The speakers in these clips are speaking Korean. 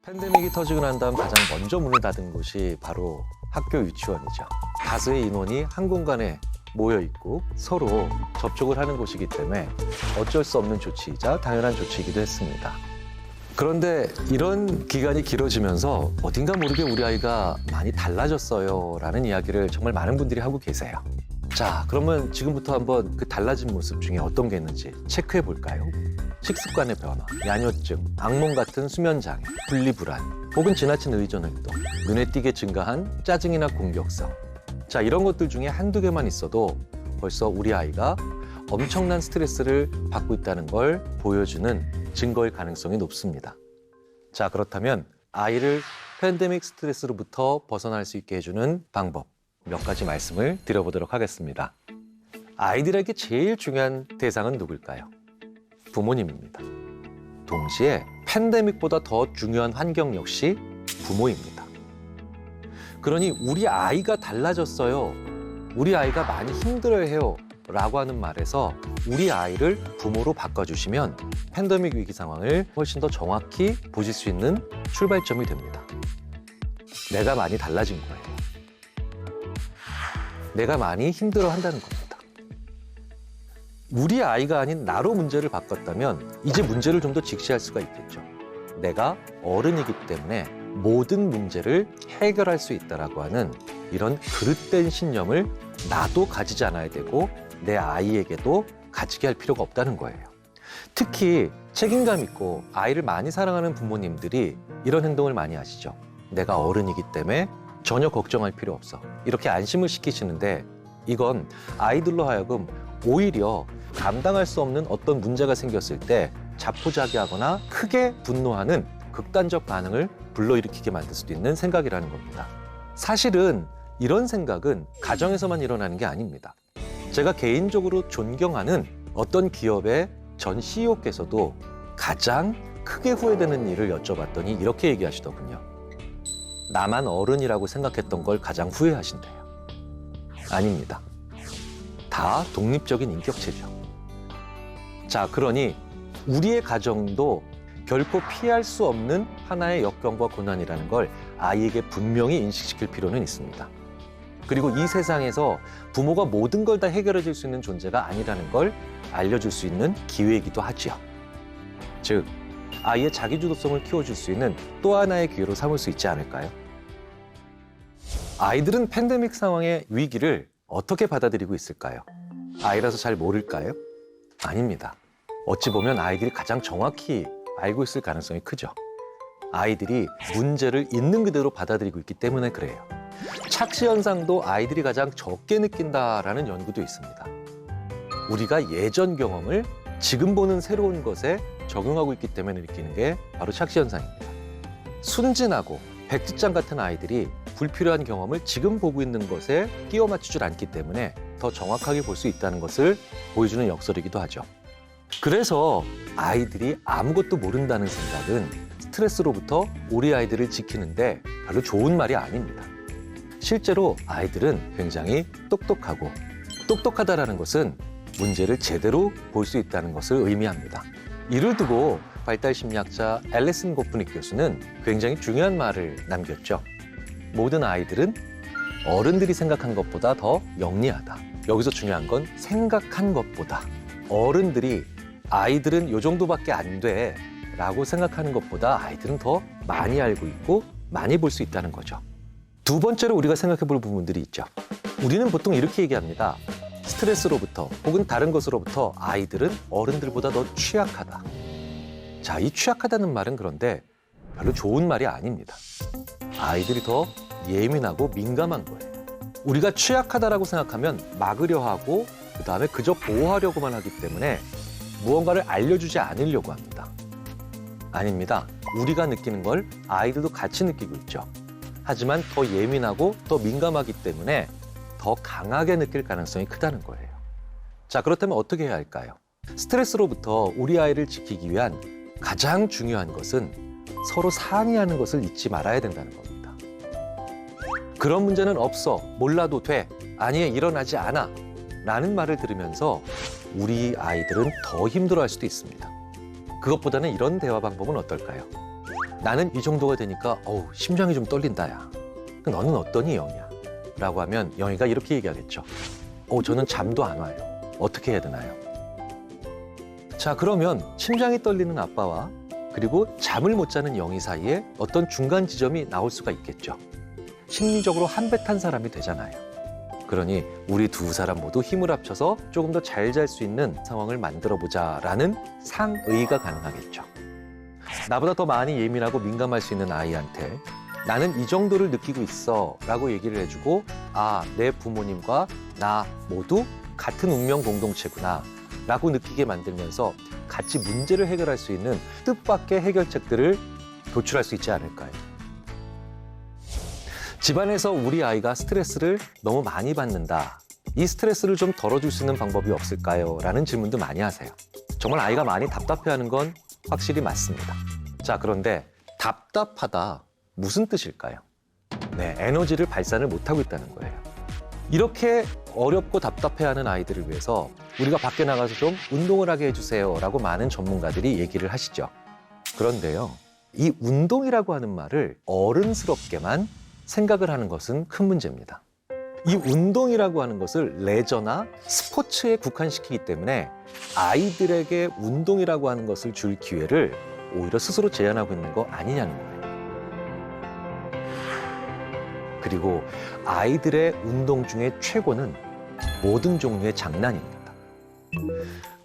팬데믹이 터지고 난 다음 가장 먼저 문을 닫은 곳이 바로 학교 유치원이죠. 다수의 인원이 한 공간에 모여 있고 서로 접촉을 하는 곳이기 때문에 어쩔 수 없는 조치이자 당연한 조치이기도 했습니다. 그런데 이런 기간이 길어지면서 어딘가 모르게 우리 아이가 많이 달라졌어요 라는 이야기를 정말 많은 분들이 하고 계세요. 자, 그러면 지금부터 한번 그 달라진 모습 중에 어떤 게 있는지 체크해 볼까요? 식습관의 변화, 야뇨증, 악몽 같은 수면장애, 분리불안, 혹은 지나친 의존활동, 눈에 띄게 증가한 짜증이나 공격성. 자, 이런 것들 중에 한두 개만 있어도 벌써 우리 아이가 엄청난 스트레스를 받고 있다는 걸 보여주는 증거일 가능성이 높습니다. 자, 그렇다면 아이를 팬데믹 스트레스로부터 벗어날 수 있게 해주는 방법 몇 가지 말씀을 드려보도록 하겠습니다. 아이들에게 제일 중요한 대상은 누굴까요? 부모님입니다. 동시에 팬데믹보다 더 중요한 환경 역시 부모입니다. 그러니 우리 아이가 달라졌어요. 우리 아이가 많이 힘들어해요. 라고 하는 말에서 우리 아이를 부모로 바꿔주시면 팬데믹 위기 상황을 훨씬 더 정확히 보실 수 있는 출발점이 됩니다. 내가 많이 달라진 거예요. 내가 많이 힘들어한다는 겁니다. 우리 아이가 아닌 나로 문제를 바꿨다면 이제 문제를 좀 더 직시할 수가 있겠죠. 내가 어른이기 때문에 모든 문제를 해결할 수 있다라고 하는 이런 그릇된 신념을 나도 가지지 않아야 되고 내 아이에게도 가지게 할 필요가 없다는 거예요. 특히 책임감 있고 아이를 많이 사랑하는 부모님들이 이런 행동을 많이 하시죠. 내가 어른이기 때문에 전혀 걱정할 필요 없어. 이렇게 안심을 시키시는데 이건 아이들로 하여금 오히려 감당할 수 없는 어떤 문제가 생겼을 때 자포자기하거나 크게 분노하는 극단적 반응을 불러일으키게 만들 수도 있는 생각이라는 겁니다. 사실은 이런 생각은 가정에서만 일어나는 게 아닙니다. 제가 개인적으로 존경하는 어떤 기업의 전 CEO께서도 가장 크게 후회되는 일을 여쭤봤더니 이렇게 얘기하시더군요. 나만 어른이라고 생각했던 걸 가장 후회하신대요. 아닙니다. 다 독립적인 인격체죠. 자, 그러니 우리의 가정도 결코 피할 수 없는 하나의 역경과 고난이라는 걸 아이에게 분명히 인식시킬 필요는 있습니다. 그리고 이 세상에서 부모가 모든 걸 다 해결해 줄 수 있는 존재가 아니라는 걸 알려줄 수 있는 기회이기도 하지요. 즉, 아이의 자기주도성을 키워줄 수 있는 또 하나의 기회로 삼을 수 있지 않을까요? 아이들은 팬데믹 상황의 위기를 어떻게 받아들이고 있을까요? 아이라서 잘 모를까요? 아닙니다. 어찌 보면 아이들이 가장 정확히 알고 있을 가능성이 크죠. 아이들이 문제를 있는 그대로 받아들이고 있기 때문에 그래요. 착시 현상도 아이들이 가장 적게 느낀다라는 연구도 있습니다. 우리가 예전 경험을 지금 보는 새로운 것에 적용하고 있기 때문에 느끼는 게 바로 착시 현상입니다. 순진하고 백지장 같은 아이들이 불필요한 경험을 지금 보고 있는 것에 끼워 맞추질 않기 때문에 더 정확하게 볼 수 있다는 것을 보여주는 역설이기도 하죠. 그래서 아이들이 아무것도 모른다는 생각은 스트레스로부터 우리 아이들을 지키는데 별로 좋은 말이 아닙니다. 실제로 아이들은 굉장히 똑똑하고 똑똑하다라는 것은 문제를 제대로 볼 수 있다는 것을 의미합니다. 이를 두고 발달심리학자 앨리슨 고프닉 교수는 굉장히 중요한 말을 남겼죠. 모든 아이들은 어른들이 생각한 것보다 더 영리하다. 여기서 중요한 건 생각한 것보다. 어른들이 아이들은 요 정도밖에 안 돼 라고 생각하는 것보다 아이들은 더 많이 알고 있고 많이 볼 수 있다는 거죠. 두 번째로 우리가 생각해 볼 부분들이 있죠. 우리는 보통 이렇게 얘기합니다. 스트레스로부터 혹은 다른 것으로부터 아이들은 어른들보다 더 취약하다. 자, 이 취약하다는 말은 그런데 별로 좋은 말이 아닙니다. 아이들이 더 예민하고 민감한 거예요. 우리가 취약하다라고 생각하면 막으려 하고 그다음에 그저 보호하려고만 하기 때문에 무언가를 알려주지 않으려고 합니다. 아닙니다. 우리가 느끼는 걸 아이들도 같이 느끼고 있죠. 하지만 더 예민하고 더 민감하기 때문에 더 강하게 느낄 가능성이 크다는 거예요. 자, 그렇다면 어떻게 해야 할까요? 스트레스로부터 우리 아이를 지키기 위한 가장 중요한 것은 서로 상의하는 것을 잊지 말아야 된다는 겁니다. 그런 문제는 없어, 몰라도 돼, 아니 일어나지 않아 라는 말을 들으면서 우리 아이들은 더 힘들어할 수도 있습니다. 그것보다는 이런 대화 방법은 어떨까요? 나는 이 정도가 되니까 심장이 좀 떨린다 야. 너는 어떠니 영희야? 라고 하면 영희가 이렇게 얘기하겠죠. 저는 잠도 안 와요. 어떻게 해야 되나요? 자, 그러면 심장이 떨리는 아빠와 그리고 잠을 못 자는 영희 사이에 어떤 중간 지점이 나올 수가 있겠죠. 심리적으로 한배 탄 사람이 되잖아요. 그러니 우리 두 사람 모두 힘을 합쳐서 조금 더 잘 잘 수 있는 상황을 만들어 보자라는 상의가 가능하겠죠. 나보다 더 많이 예민하고 민감할 수 있는 아이한테 나는 이 정도를 느끼고 있어 라고 얘기를 해주고 내 부모님과 나 모두 같은 운명 공동체구나 라고 느끼게 만들면서 같이 문제를 해결할 수 있는 뜻밖의 해결책들을 도출할 수 있지 않을까요? 집안에서 우리 아이가 스트레스를 너무 많이 받는다. 이 스트레스를 좀 덜어줄 수 있는 방법이 없을까요? 라는 질문도 많이 하세요. 정말 아이가 많이 답답해하는 건 확실히 맞습니다. 자, 그런데 답답하다 무슨 뜻일까요? 네, 에너지를 발산을 못하고 있다는 거예요. 이렇게 어렵고 답답해하는 아이들을 위해서 우리가 밖에 나가서 좀 운동을 하게 해주세요 라고 많은 전문가들이 얘기를 하시죠. 그런데요, 이 운동이라고 하는 말을 어른스럽게만 생각을 하는 것은 큰 문제입니다. 이 운동이라고 하는 것을 레저나 스포츠에 국한시키기 때문에 아이들에게 운동이라고 하는 것을 줄 기회를 오히려 스스로 제한하고 있는 거 아니냐는 거예요. 그리고 아이들의 운동 중에 최고는 모든 종류의 장난입니다.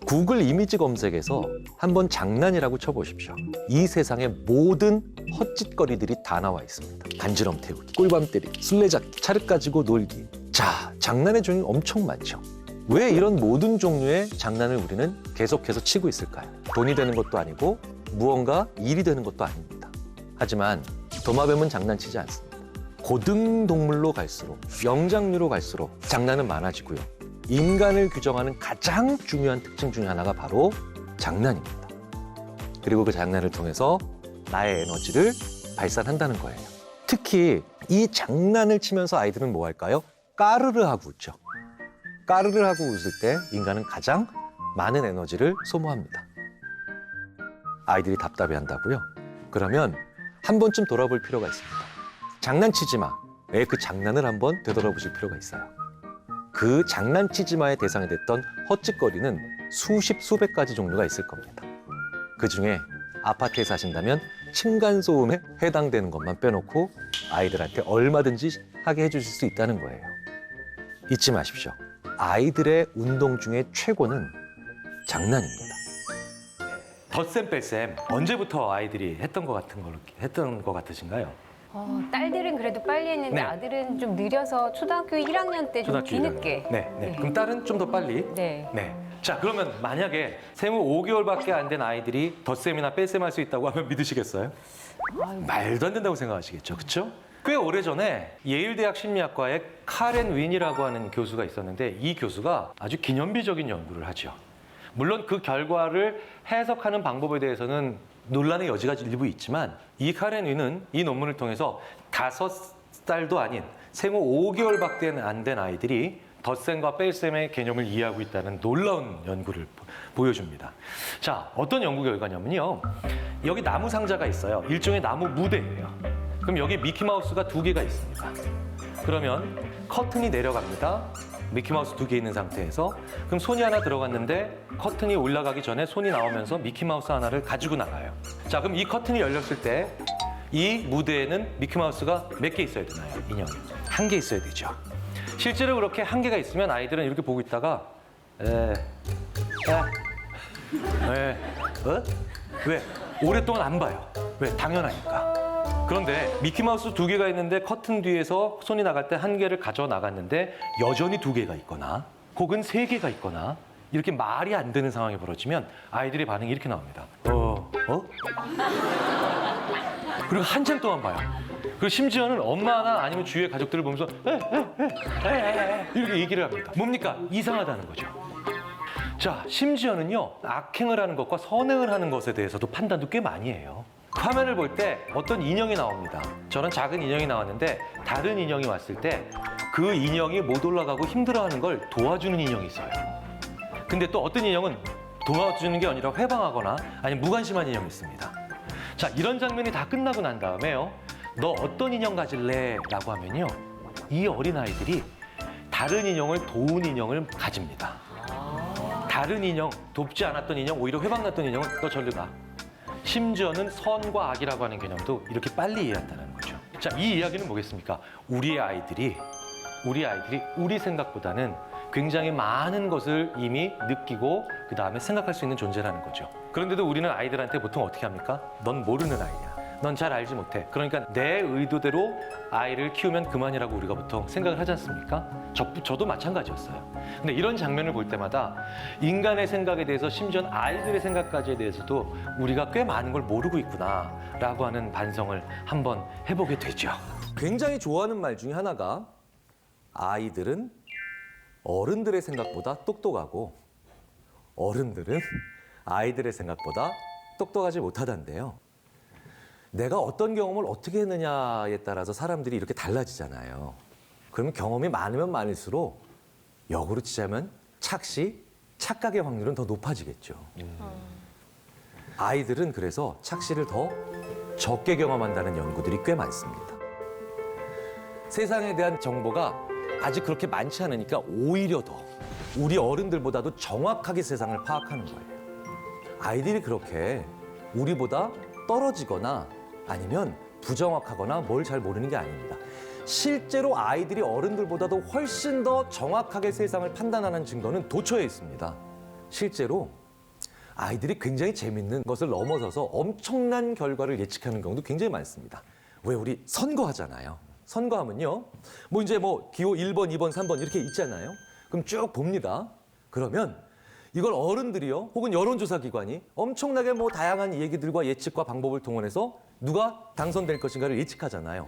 구글 이미지 검색에서 한번 장난이라고 쳐보십시오. 이 세상의 모든 헛짓거리들이 다 나와 있습니다. 간지럼 태우기, 꿀밤 때리기, 술래잡기, 차를 가지고 놀기. 자, 장난의 종류 엄청 많죠. 왜 이런 모든 종류의 장난을 우리는 계속해서 치고 있을까요? 돈이 되는 것도 아니고 무언가 일이 되는 것도 아닙니다. 하지만 도마뱀은 장난치지 않습니다. 고등동물로 갈수록, 영장류로 갈수록 장난은 많아지고요. 인간을 규정하는 가장 중요한 특징 중에 하나가 바로 장난입니다. 그리고 그 장난을 통해서 나의 에너지를 발산한다는 거예요. 특히 이 장난을 치면서 아이들은 뭐 할까요? 까르르 하고 웃죠. 까르르 하고 웃을 때 인간은 가장 많은 에너지를 소모합니다. 아이들이 답답해 한다고요? 그러면 한 번쯤 돌아볼 필요가 있습니다. 장난치지 마. 왜 그 장난을 한번 되돌아보실 필요가 있어요. 그 장난치지 마의 대상이 됐던 헛짓거리는 수십, 수백 가지 종류가 있을 겁니다. 그중에 아파트에 사신다면 층간소음에 해당되는 것만 빼놓고 아이들한테 얼마든지 하게 해주실 수 있다는 거예요. 잊지 마십시오. 아이들의 운동 중에 최고는 장난입니다. 덧셈 뺄셈 언제부터 아이들이 했던 것 같으신가요? 딸들은 그래도 빨리 했는데 네. 아들은 좀 느려서 초등학교 1학년 때 좀 초등학교 뒤늦게. 네. 그럼 딸은 좀 더 빨리? 네. 자, 그러면 만약에 생후 5개월밖에 안 된 아이들이 덧셈이나 뺄셈 할 수 있다고 하면 믿으시겠어요? 말도 안 된다고 생각하시겠죠, 그렇죠? 꽤 오래전에 예일대학 심리학과에 카렌 윈이라고 하는 교수가 있었는데 이 교수가 아주 기념비적인 연구를 하죠. 물론 그 결과를 해석하는 방법에 대해서는 논란의 여지가 일부 있지만 이 카렌 윈은 이 논문을 통해서 5살도 아닌 생후 5개월밖에 안 된 아이들이 덧셈과 뺄셈의 개념을 이해하고 있다는 놀라운 연구를 보여줍니다. 자, 어떤 연구 결과냐면요. 여기 나무 상자가 있어요. 일종의 나무 무대예요. 그럼 여기 미키마우스가 2개가 있습니다. 그러면 커튼이 내려갑니다. 미키마우스 2개 있는 상태에서 그럼 손이 하나 들어갔는데 커튼이 올라가기 전에 손이 나오면서 미키마우스 하나를 가지고 나가요. 자, 그럼 이 커튼이 열렸을 때 이 무대에는 미키마우스가 몇 개 있어야 되나요? 인형이 1개 있어야 되죠. 실제로 그렇게 1개가 있으면 아이들은 이렇게 보고 있다가 왜? 오랫동안 안 봐요. 왜? 당연하니까. 그런데 미키마우스 2개가 있는데 커튼 뒤에서 손이 나갈 때 1개를 가져 나갔는데 여전히 2개가 있거나 혹은 3개가 있거나 이렇게 말이 안 되는 상황이 벌어지면 아이들의 반응이 이렇게 나옵니다. 그리고 한참 동안 봐요. 그리고 심지어는 엄마나 아니면 주위의 가족들을 보면서 이렇게 얘기를 합니다. 뭡니까? 이상하다는 거죠. 자, 심지어는요, 악행을 하는 것과 선행을 하는 것에 대해서도 판단도 꽤 많이 해요. 화면을 볼 때 어떤 인형이 나옵니다. 저런 작은 인형이 나왔는데 다른 인형이 왔을 때 그 인형이 못 올라가고 힘들어하는 걸 도와주는 인형이 있어요. 근데 또 어떤 인형은 도와주는 게 아니라 회방하거나 아니면 무관심한 인형이 있습니다. 자, 이런 장면이 다 끝나고 난 다음에요. 너 어떤 인형 가질래? 라고 하면요. 이 어린아이들이 다른 인형을 도운 인형을 가집니다. 다른 인형, 돕지 않았던 인형, 오히려 회방났던 인형은 너 절로 가. 심지어는 선과 악이라고 하는 개념도 이렇게 빨리 이해한다는 거죠. 자, 이 이야기는 뭐겠습니까? 우리 아이들이 우리 생각보다는 굉장히 많은 것을 이미 느끼고 그 다음에 생각할 수 있는 존재라는 거죠. 그런데도 우리는 아이들한테 보통 어떻게 합니까? 넌 모르는 아이야. 넌 잘 알지 못해. 그러니까 내 의도대로 아이를 키우면 그만이라고 우리가 보통 생각을 하지 않습니까? 저도 마찬가지였어요. 근데 이런 장면을 볼 때마다 인간의 생각에 대해서 심지어 아이들의 생각까지에 대해서도 우리가 꽤 많은 걸 모르고 있구나라고 하는 반성을 한번 해보게 되죠. 굉장히 좋아하는 말 중에 하나가 아이들은 어른들의 생각보다 똑똑하고 어른들은 아이들의 생각보다 똑똑하지 못하단데요. 내가 어떤 경험을 어떻게 했느냐에 따라서 사람들이 이렇게 달라지잖아요. 그러면 경험이 많으면 많을수록 역으로 치자면 착각의 확률은 더 높아지겠죠. 아이들은 그래서 착시를 더 적게 경험한다는 연구들이 꽤 많습니다. 세상에 대한 정보가 아직 그렇게 많지 않으니까 오히려 더 우리 어른들보다도 정확하게 세상을 파악하는 거예요. 아이들이 그렇게 우리보다 떨어지거나 아니면 부정확하거나 뭘 잘 모르는 게 아닙니다. 실제로 아이들이 어른들보다도 훨씬 더 정확하게 세상을 판단하는 증거는 도처에 있습니다. 실제로 아이들이 굉장히 재밌는 것을 넘어서서 엄청난 결과를 예측하는 경우도 굉장히 많습니다. 왜 우리 선거하잖아요. 선거하면요. 기호 1번, 2번, 3번 이렇게 있잖아요. 그럼 쭉 봅니다. 그러면 이걸 어른들이요, 혹은 여론조사 기관이 엄청나게 다양한 얘기들과 예측과 방법을 동원해서 누가 당선될 것인가를 예측하잖아요.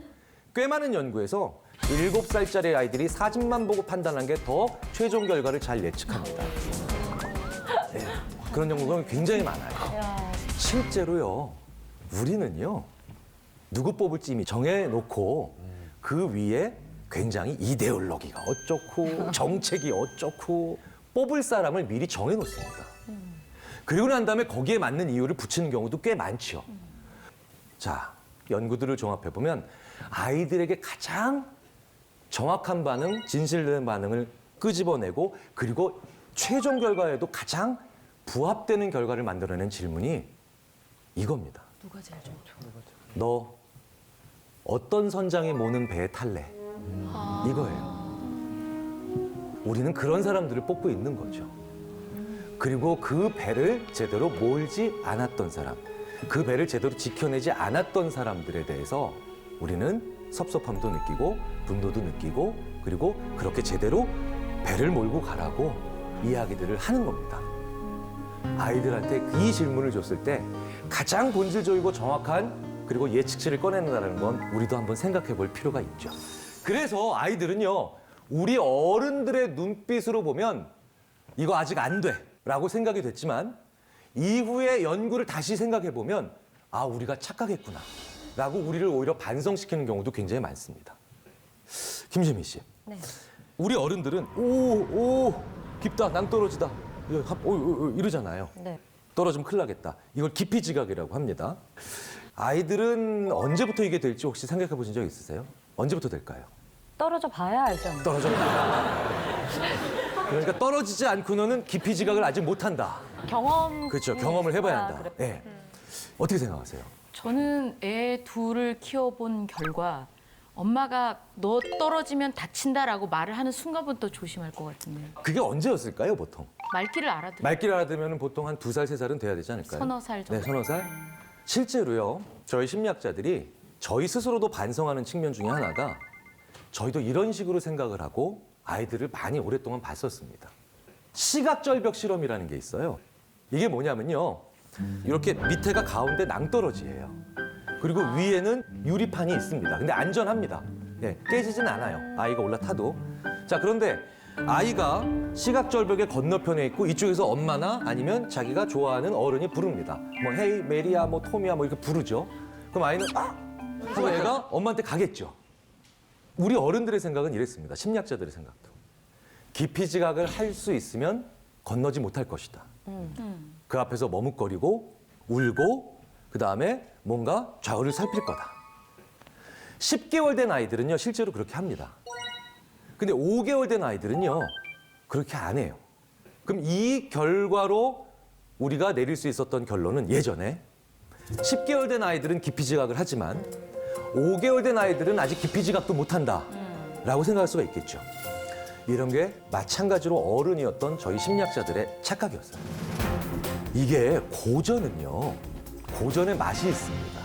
꽤 많은 연구에서 7살짜리 아이들이 사진만 보고 판단한 게 더 최종 결과를 잘 예측합니다. 네, 그런 연구가 굉장히 많아요. 실제로요, 우리는요, 누구 뽑을지 이미 정해놓고 그 위에 굉장히 이데올로기가 어쩌고 정책이 어쩌고 뽑을 사람을 미리 정해놓습니다. 그리고 난 다음에 거기에 맞는 이유를 붙이는 경우도 꽤 많죠. 자, 연구들을 종합해보면 아이들에게 가장 정확한 반응, 진실된 반응을 끄집어내고 그리고 최종 결과에도 가장 부합되는 결과를 만들어낸 질문이 이겁니다. 누가 제일 좋죠? 너 어떤 선장이 모는 배에 탈래? 이거예요. 우리는 그런 사람들을 뽑고 있는 거죠. 그리고 그 배를 제대로 몰지 않았던 사람, 그 배를 제대로 지켜내지 않았던 사람들에 대해서 우리는 섭섭함도 느끼고 분노도 느끼고 그리고 그렇게 제대로 배를 몰고 가라고 이야기들을 하는 겁니다. 아이들한테 이 질문을 줬을 때 가장 본질적이고 정확한 그리고 예측치를 꺼내는다는 건 우리도 한번 생각해 볼 필요가 있죠. 그래서 아이들은요, 우리 어른들의 눈빛으로 보면 이거 아직 안 돼 라고 생각이 됐지만 이후에 연구를 다시 생각해 보면 아, 우리가 착각했구나 라고 우리를 오히려 반성시키는 경우도 굉장히 많습니다. 김재민 씨, 네. 우리 어른들은 오 깊다, 낭떠러지다 이러잖아요. 네. 떨어지면 큰일 나겠다. 이걸 깊이 지각이라고 합니다. 아이들은 언제부터 이게 될지 혹시 생각해 보신 적 있으세요? 언제부터 될까요? 떨어져 봐야 알죠. 떨어져. 그러니까 떨어지지 않고는 깊이 지각을 아직 못한다. 경험. 그렇죠. 경험을 해봐야 아, 한다. 그래. 네. 어떻게 생각하세요? 저는 애 둘을 키워본 결과 엄마가 너 떨어지면 다친다라고 말을 하는 순간부터 조심할 것 같은데. 그게 언제였을까요, 보통? 말귀를 알아들어. 말귀를 알아들으면 보통 한 2살, 3살은 돼야 되지 않을까요? 서너 살 정도. 네, 서너 살. 실제로요, 저희 심리학자들이 저희 스스로도 반성하는 측면 중에 하나가 저희도 이런 식으로 생각을 하고 아이들을 많이 오랫동안 봤었습니다. 시각절벽 실험이라는 게 있어요. 이게 뭐냐면요, 이렇게 밑에가 가운데 낭떠러지예요. 그리고 위에는 유리판이 있습니다. 근데 안전합니다. 네, 깨지진 않아요. 아이가 올라타도. 자, 그런데 아이가 시각절벽의 건너편에 있고 이쪽에서 엄마나 아니면 자기가 좋아하는 어른이 부릅니다. 헤이, 메리야, 토미야 이렇게 부르죠. 그럼 아이는 하고 애가 엄마한테 가겠죠. 우리 어른들의 생각은 이랬습니다. 심리학자들의 생각도. 깊이 지각을 할 수 있으면 건너지 못할 것이다. 그 앞에서 머뭇거리고 울고 그다음에 뭔가 좌우를 살필 거다. 10개월 된 아이들은요, 실제로 그렇게 합니다. 근데 5개월 된 아이들은요, 그렇게 안 해요. 그럼 이 결과로 우리가 내릴 수 있었던 결론은 예전에 10개월 된 아이들은 깊이 지각을 하지만 5개월 된 아이들은 아직 깊이 지각도 못한다 라고 생각할 수가 있겠죠. 이런 게 마찬가지로 어른이었던 저희 심리학자들의 착각이었어요. 이게 고전은요, 고전의 맛이 있습니다.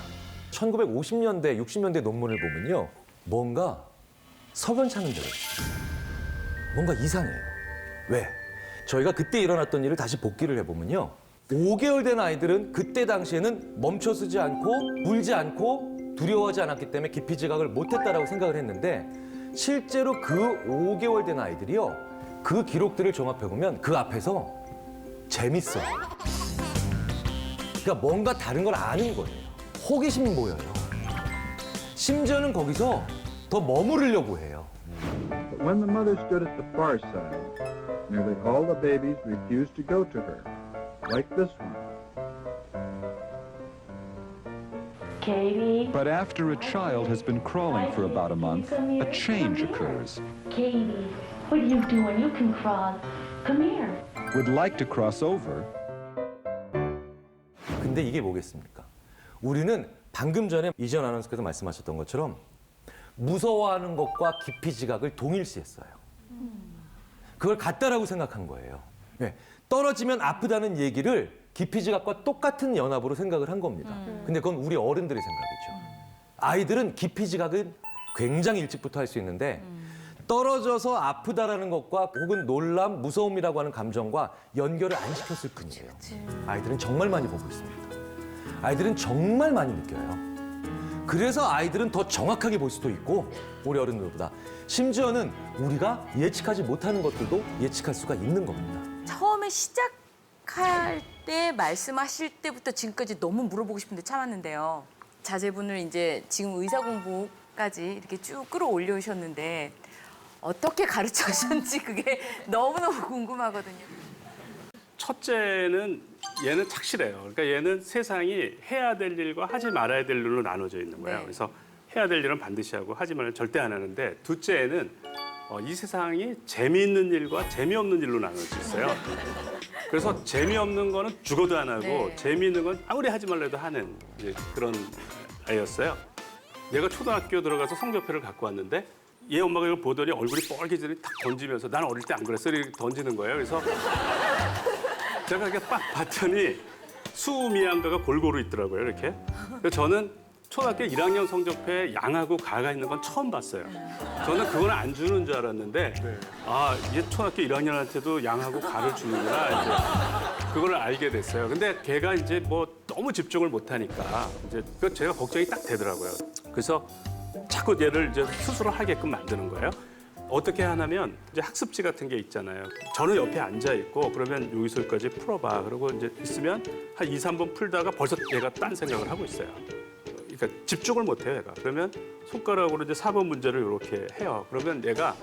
1950년대, 60년대 논문을 보면요, 뭔가 석연찮은 대로 뭔가 이상해요. 왜? 저희가 그때 일어났던 일을 다시 복기를 해보면요, 5개월 된 아이들은 그때 당시에는 멈춰서지 않고 울지 않고 두려워하지 않았기 때문에 깊이 지각을 못했다라고 생각을 했는데, 실제로 그 5개월 된 아이들이요, 그 기록들을 종합해보면 그 앞에서 재밌어요. 그러니까 뭔가 다른 걸 아는 거예요. 호기심이 보여요. 심지어는 거기서 더 머무르려고 해요. But when the mother stood at the far side, nearly all the babies refused to go to her, like this one. Katie, But after a child has been crawling for about a month, a change occurs. Katie, what are you doing? You can crawl. Come here. Would like to cross over, 근데 이게 뭐겠습니까? 우리는 방금 전에 이전 아나운서께서 말씀하셨던 것처럼 무서워하는 것과 깊이 지각을 동일시했어요. 그걸 같다라고 생각한 거예요. 네, 떨어지면 아프다는 얘기를 깊이 지각과 똑같은 연합으로 생각을 한 겁니다. 근데 그건 우리 어른들의 생각이죠. 아이들은 깊이 지각은 굉장히 일찍부터 할 수 있는데 떨어져서 아프다라는 것과 혹은 놀람, 무서움이라고 하는 감정과 연결을 안 시켰을 뿐이에요. 아이들은 정말 많이 보고 있습니다. 아이들은 정말 많이 느껴요. 그래서 아이들은 더 정확하게 볼 수도 있고, 우리 어른들보다. 심지어는 우리가 예측하지 못하는 것들도 예측할 수가 있는 겁니다. 처음에 시작할 때 말씀하실 때부터 지금까지 너무 물어보고 싶은데 참았는데요. 자제분을 이제 지금 의사 공부까지 이렇게 쭉 끌어올려오셨는데 어떻게 가르쳐주셨는지 그게 너무너무 궁금하거든요. 첫째는 얘는 착실해요. 그러니까 얘는 세상이 해야 될 일과 하지 말아야 될 일로 나눠져 있는 거예요. 네. 그래서 해야 될 일은 반드시 하고 하지 말아야 절대 안 하는데, 둘째는 이 세상이 재미있는 일과 재미없는 일로 나눠져 있어요. 그래서 재미없는 거는 죽어도 안 하고 네. 재미있는 건 아무리 하지 말라도 하는 이제 그런 아이였어요. 얘가 초등학교 들어가서 성적표를 갖고 왔는데 얘 엄마가 이걸 보더니 얼굴이 뻘개지더니 탁 던지면서, 나는 어릴 때 안 그랬어 이렇게 던지는 거예요. 그래서 제가 이렇게 딱 봤더니 수미양가가 골고루 있더라고요, 이렇게. 그래서 저는 초등학교 1학년 성적표에 양하고 가가 있는 건 처음 봤어요. 저는 그건 안 주는 줄 알았는데, 아, 이게 초등학교 1학년한테도 양하고 가를 주는구나, 이제 그걸 알게 됐어요. 근데 걔가 이제 뭐 너무 집중을 못하니까 이제 그 제가 걱정이 딱 되더라고요. 그래서 자꾸 얘를 이제 스스로 하게끔 만드는 거예요. 어떻게 하냐면 이제 학습지 같은 게 있잖아요. 저는 옆에 앉아 있고 그러면 여기서 여기까지 풀어봐. 그러고 이제 있으면 한 2, 3번 풀다가 벌써 얘가 딴 생각을 하고 있어요. 그러니까 집중을 못 해요, 얘가. 그러면 손가락으로 이제 4번 문제를 이렇게 해요. 그러면 얘가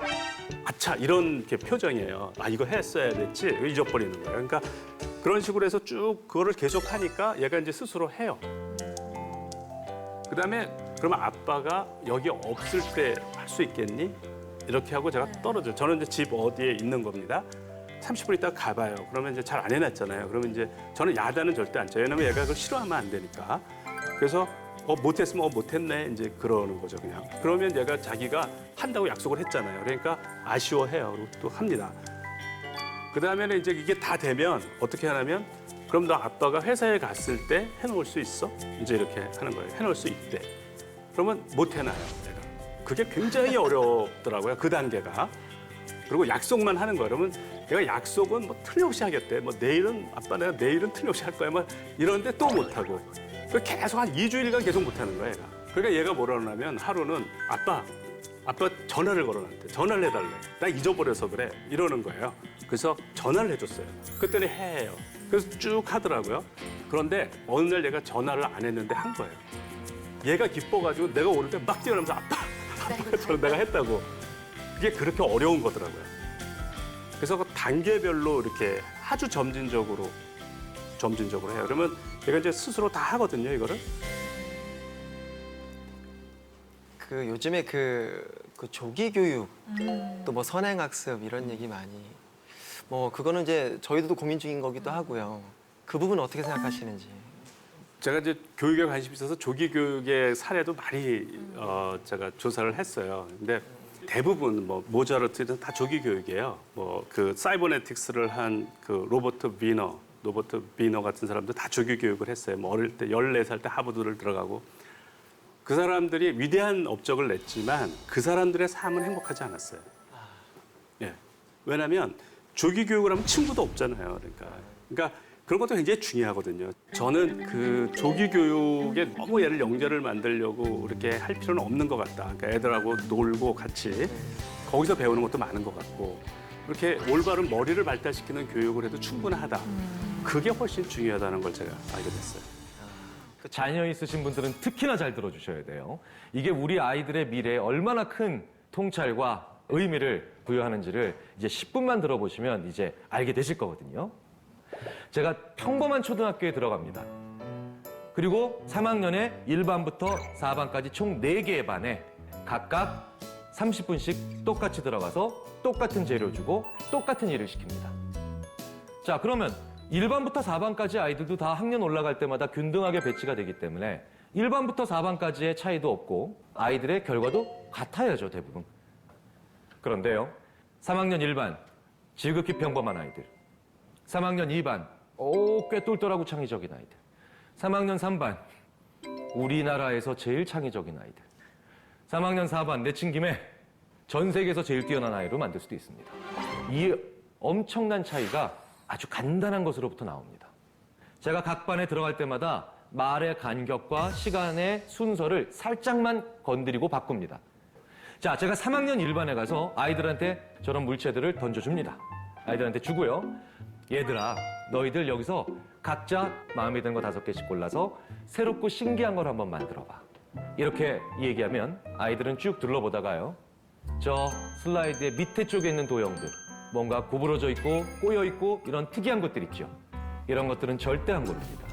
아차 이런 이렇게 표정이에요. 아, 이거 했어야 됐지. 이거 잊어버리는 거예요. 그러니까 그런 식으로 해서 쭉 그거를 계속 하니까 얘가 이제 스스로 해요. 그다음에 그러면 아빠가 여기 없을 때 할 수 있겠니? 이렇게 하고 제가 떨어져요. 저는 이제 집 어디에 있는 겁니다. 30분 있다가 가봐요. 그러면 이제 잘 안 해놨잖아요. 그러면 이제 저는 야단은 절대 안 쳐요. 왜냐면 얘가 그걸 싫어하면 안 되니까. 그래서 못했으면 못했네 이제 그러는 거죠, 그냥. 그러면 얘가 자기가 한다고 약속을 했잖아요. 그러니까 아쉬워해요. 그리고 또 합니다. 그다음에는 이제 이게 다 되면 어떻게 하냐면, 그럼 너 아빠가 회사에 갔을 때 해놓을 수 있어? 이제 이렇게 하는 거예요. 해놓을 수 있대. 그러면 못 해놔요, 내가. 그게 굉장히 어렵더라고요, 그 단계가. 그리고 약속만 하는 거예요. 그러면 얘가 약속은 뭐 틀림없이 하겠대. 뭐 내일은 아빠 내가 내일은 틀림없이 할 거야. 뭐 이러는데 또 못 하고. 계속 한 2주일간 계속 못 하는 거야, 얘가. 그러니까 얘가 뭐라 그러냐면 하루는 아빠 전화를 걸어놨대. 전화를 해달래. 나 잊어버려서 그래. 이러는 거예요. 그래서 전화를 해줬어요. 그랬더니 해요. 그래서 쭉 하더라고요. 그런데 어느 날 얘가 전화를 안 했는데 한 거예요. 얘가 기뻐가지고 내가 오를 때 막 뛰어나면서 아빠 저는 내가 했다고. 그게 그렇게 어려운 거더라고요. 그래서 그 단계별로 이렇게 아주 점진적으로 해요. 그러면 얘가 이제 스스로 다 하거든요, 이거를. 그 요즘에 그 조기 교육 또 뭐 선행 학습 이런 얘기 많이 뭐 그거는 이제 저희도 고민 중인 거기도 하고요. 그 부분 어떻게 생각하시는지. 제가 이제 교육에 관심이 있어서 조기 교육의 사례도 많이 제가 조사를 했어요. 근데 대부분 뭐 모차르트는 다 조기 교육이에요. 뭐 그 사이버네틱스를 한 그 로버트 비너 같은 사람도 다 조기 교육을 했어요. 뭐 어릴 때 14살 때 하버드를 들어가고 그 사람들이 위대한 업적을 냈지만 그 사람들의 삶은 행복하지 않았어요. 예. 왜냐하면 조기 교육을 하면 친구도 없잖아요. 그러니까 그런 것도 굉장히 중요하거든요. 저는 그 조기 교육에 너무 얘를 영재를 만들려고 이렇게 할 필요는 없는 것 같다. 그러니까 애들하고 놀고 같이 거기서 배우는 것도 많은 것 같고 이렇게 올바른 머리를 발달시키는 교육을 해도 충분하다. 그게 훨씬 중요하다는 걸 제가 알게 됐어요. 자녀 있으신 분들은 특히나 잘 들어주셔야 돼요. 이게 우리 아이들의 미래에 얼마나 큰 통찰과 의미를 부여하는지를 이제 10분만 들어보시면 이제 알게 되실 거거든요. 제가 평범한 초등학교에 들어갑니다. 그리고 3학년에 1반부터 4반까지 총 4개의 반에 각각 30분씩 똑같이 들어가서 똑같은 재료 주고 똑같은 일을 시킵니다. 자, 그러면 1반부터 4반까지 아이들도 다 학년 올라갈 때마다 균등하게 배치가 되기 때문에 1반부터 4반까지의 차이도 없고 아이들의 결과도 같아야죠, 대부분. 그런데요, 3학년 1반, 지극히 평범한 아이들. 3학년 2반, 꽤 똘똘하고 창의적인 아이들. 3학년 3반, 우리나라에서 제일 창의적인 아이들. 3학년 4반, 내친 김에 전 세계에서 제일 뛰어난 아이로 만들 수도 있습니다. 이 엄청난 차이가 아주 간단한 것으로부터 나옵니다. 제가 각 반에 들어갈 때마다 말의 간격과 시간의 순서를 살짝만 건드리고 바꿉니다. 자, 제가 3학년 1반에 가서 아이들한테 저런 물체들을 던져줍니다. 아이들한테 주고요. 얘들아, 너희들 여기서 각자 마음에 드는 거 5개씩 골라서 새롭고 신기한 걸 한번 만들어봐. 이렇게 얘기하면 아이들은 쭉 둘러보다가요. 저 슬라이드의 밑에 쪽에 있는 도형들, 뭔가 구부러져 있고 꼬여 있고 이런 특이한 것들 있죠. 이런 것들은 절대 안 고릅니다.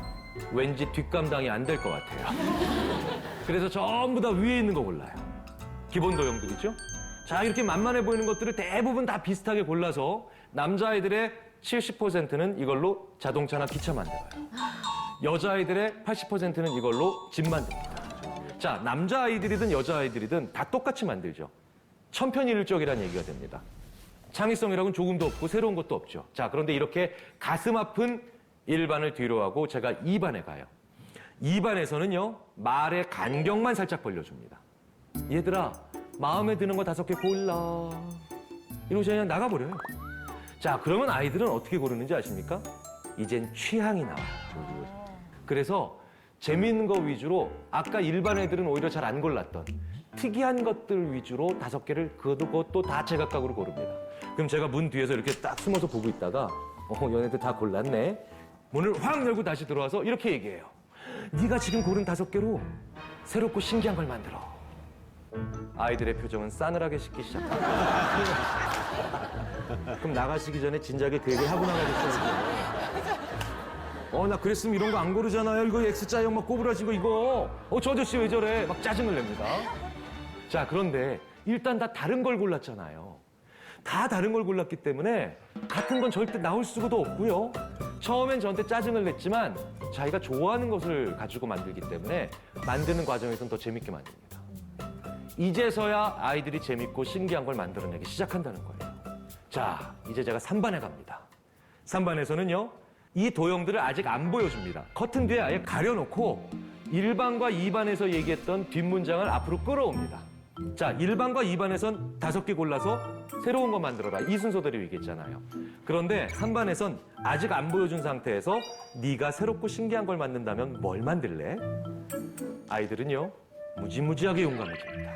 왠지 뒷감당이 안 될 것 같아요. 그래서 전부 다 위에 있는 거 골라요. 기본 도형들이죠. 자, 이렇게 만만해 보이는 것들을 대부분 다 비슷하게 골라서 남자아이들의 70%는 이걸로 자동차나 기차 만들어요. 여자아이들의 80%는 이걸로 집 만듭니다. 자, 남자아이들이든 여자아이들이든 다 똑같이 만들죠. 천편일률적이라는 얘기가 됩니다. 창의성이라고는 조금도 없고 새로운 것도 없죠. 자, 그런데 이렇게 가슴 아픈 1반을 뒤로 하고 제가 2반에 가요. 2반에서는요, 말의 간격만 살짝 벌려줍니다. 얘들아, 마음에 드는 거 5개 골라. 이러고 그냥 나가버려요. 자, 그러면 아이들은 어떻게 고르는지 아십니까? 이젠 취향이 나와요. 그래서 재미있는 거 위주로 아까 일반 애들은 오히려 잘 안 골랐던 특이한 것들 위주로 5개를 그것도 다 제각각으로 고릅니다. 그럼 제가 문 뒤에서 이렇게 딱 숨어서 보고 있다가 얘네들 다 골랐네. 문을 확 열고 다시 들어와서 이렇게 얘기해요. 네가 지금 고른 5개로 새롭고 신기한 걸 만들어. 아이들의 표정은 싸늘하게 식기 시작합니다. 그럼 나가시기 전에 진작에 그 얘기를 하고 나가겠어요. 나 그랬으면 이런 거 안 고르잖아요. 이거 X자형 막 꼬부라지고 이거. 저 아저씨 왜 저래? 막 짜증을 냅니다. 자, 그런데 일단 다 다른 걸 골랐잖아요. 다 다른 걸 골랐기 때문에 같은 건 절대 나올 수도 없고요. 처음엔 저한테 짜증을 냈지만 자기가 좋아하는 것을 가지고 만들기 때문에 만드는 과정에서는 더 재밌게 만듭니다. 이제서야 아이들이 재밌고 신기한 걸 만들어내기 시작한다는 거예요. 자, 이제 제가 3반에 갑니다. 3반에서는요, 이 도형들을 아직 안 보여줍니다. 커튼 뒤에 아예 가려놓고 1반과 2반에서 얘기했던 뒷문장을 앞으로 끌어옵니다. 자, 1반과 2반에선 5개 골라서 새로운 거 만들어라. 이 순서대로 얘기했잖아요. 그런데 3반에선 아직 안 보여준 상태에서 네가 새롭고 신기한 걸 만든다면 뭘 만들래? 아이들은요, 무지무지하게 용감해집니다.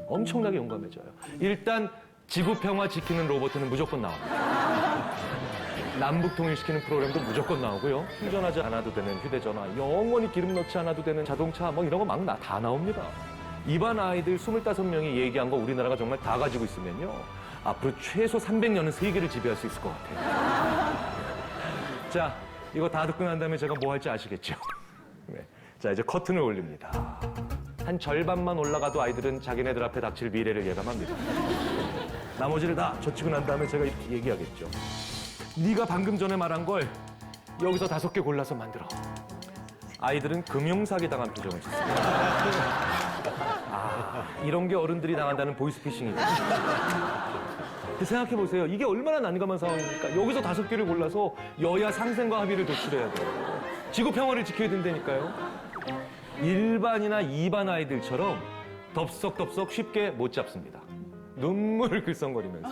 엄청나게 용감해져요. 일단 지구 평화 지키는 로봇은 무조건 나옵니다. 남북 통일시키는 프로그램도 무조건 나오고요. 충전하지 않아도 되는 휴대전화, 영원히 기름 넣지 않아도 되는 자동차, 뭐 이런 거 막 다 나옵니다. 이반 아이들 25명이 얘기한 거 우리나라가 정말 다 가지고 있으면요, 앞으로 최소 300년은 세계를 지배할 수 있을 것 같아요. 자, 이거 다 듣고 난 다음에 제가 뭐 할지 아시겠죠? 네. 자, 이제 커튼을 올립니다. 한 절반만 올라가도 아이들은 자기네들 앞에 닥칠 미래를 예감합니다. 나머지를 다 젖히고 난 다음에 제가 이렇게 얘기하겠죠. 네가 방금 전에 말한 걸 여기서 5개 골라서 만들어. 아이들은 금융사기 당한 표정을 짓습니다. 아, 이런 게 어른들이 당한다는 보이스피싱이죠. 생각해 보세요. 이게 얼마나 난감한 상황입니까? 여기서 5개를 골라서 여야 상생과 합의를 도출해야 돼요. 지구 평화를 지켜야 된다니까요. 일반이나 2반 아이들처럼 덥석덥석 쉽게 못 잡습니다. 눈물을 글썽거리면서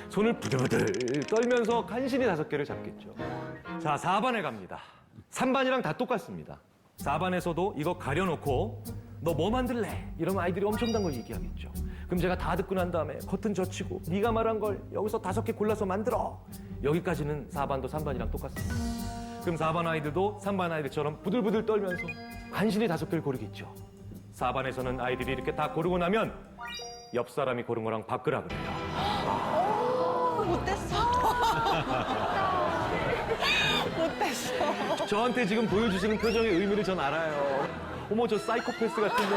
손을 부들부들 떨면서 간신히 5개를 잡겠죠. 자, 4반에 갑니다. 3반이랑 다 똑같습니다. 4반에서도 이거 가려놓고 너 뭐 만들래? 이러면 아이들이 엄청난 걸 얘기하겠죠. 그럼 제가 다 듣고 난 다음에 커튼 젖히고 네가 말한 걸 여기서 5개 골라서 만들어. 여기까지는 4반도 3반이랑 똑같습니다. 그럼 4반 아이들도 3반 아이들처럼 부들부들 떨면서 간신히 5개를 고르겠죠. 4반에서는 아이들이 이렇게 다 고르고 나면 옆 사람이 고른 거랑 바꾸라 그래요. 못됐어. 저한테 지금 보여주시는 표정의 의미를 전 알아요. 어머, 저 사이코패스 같은데.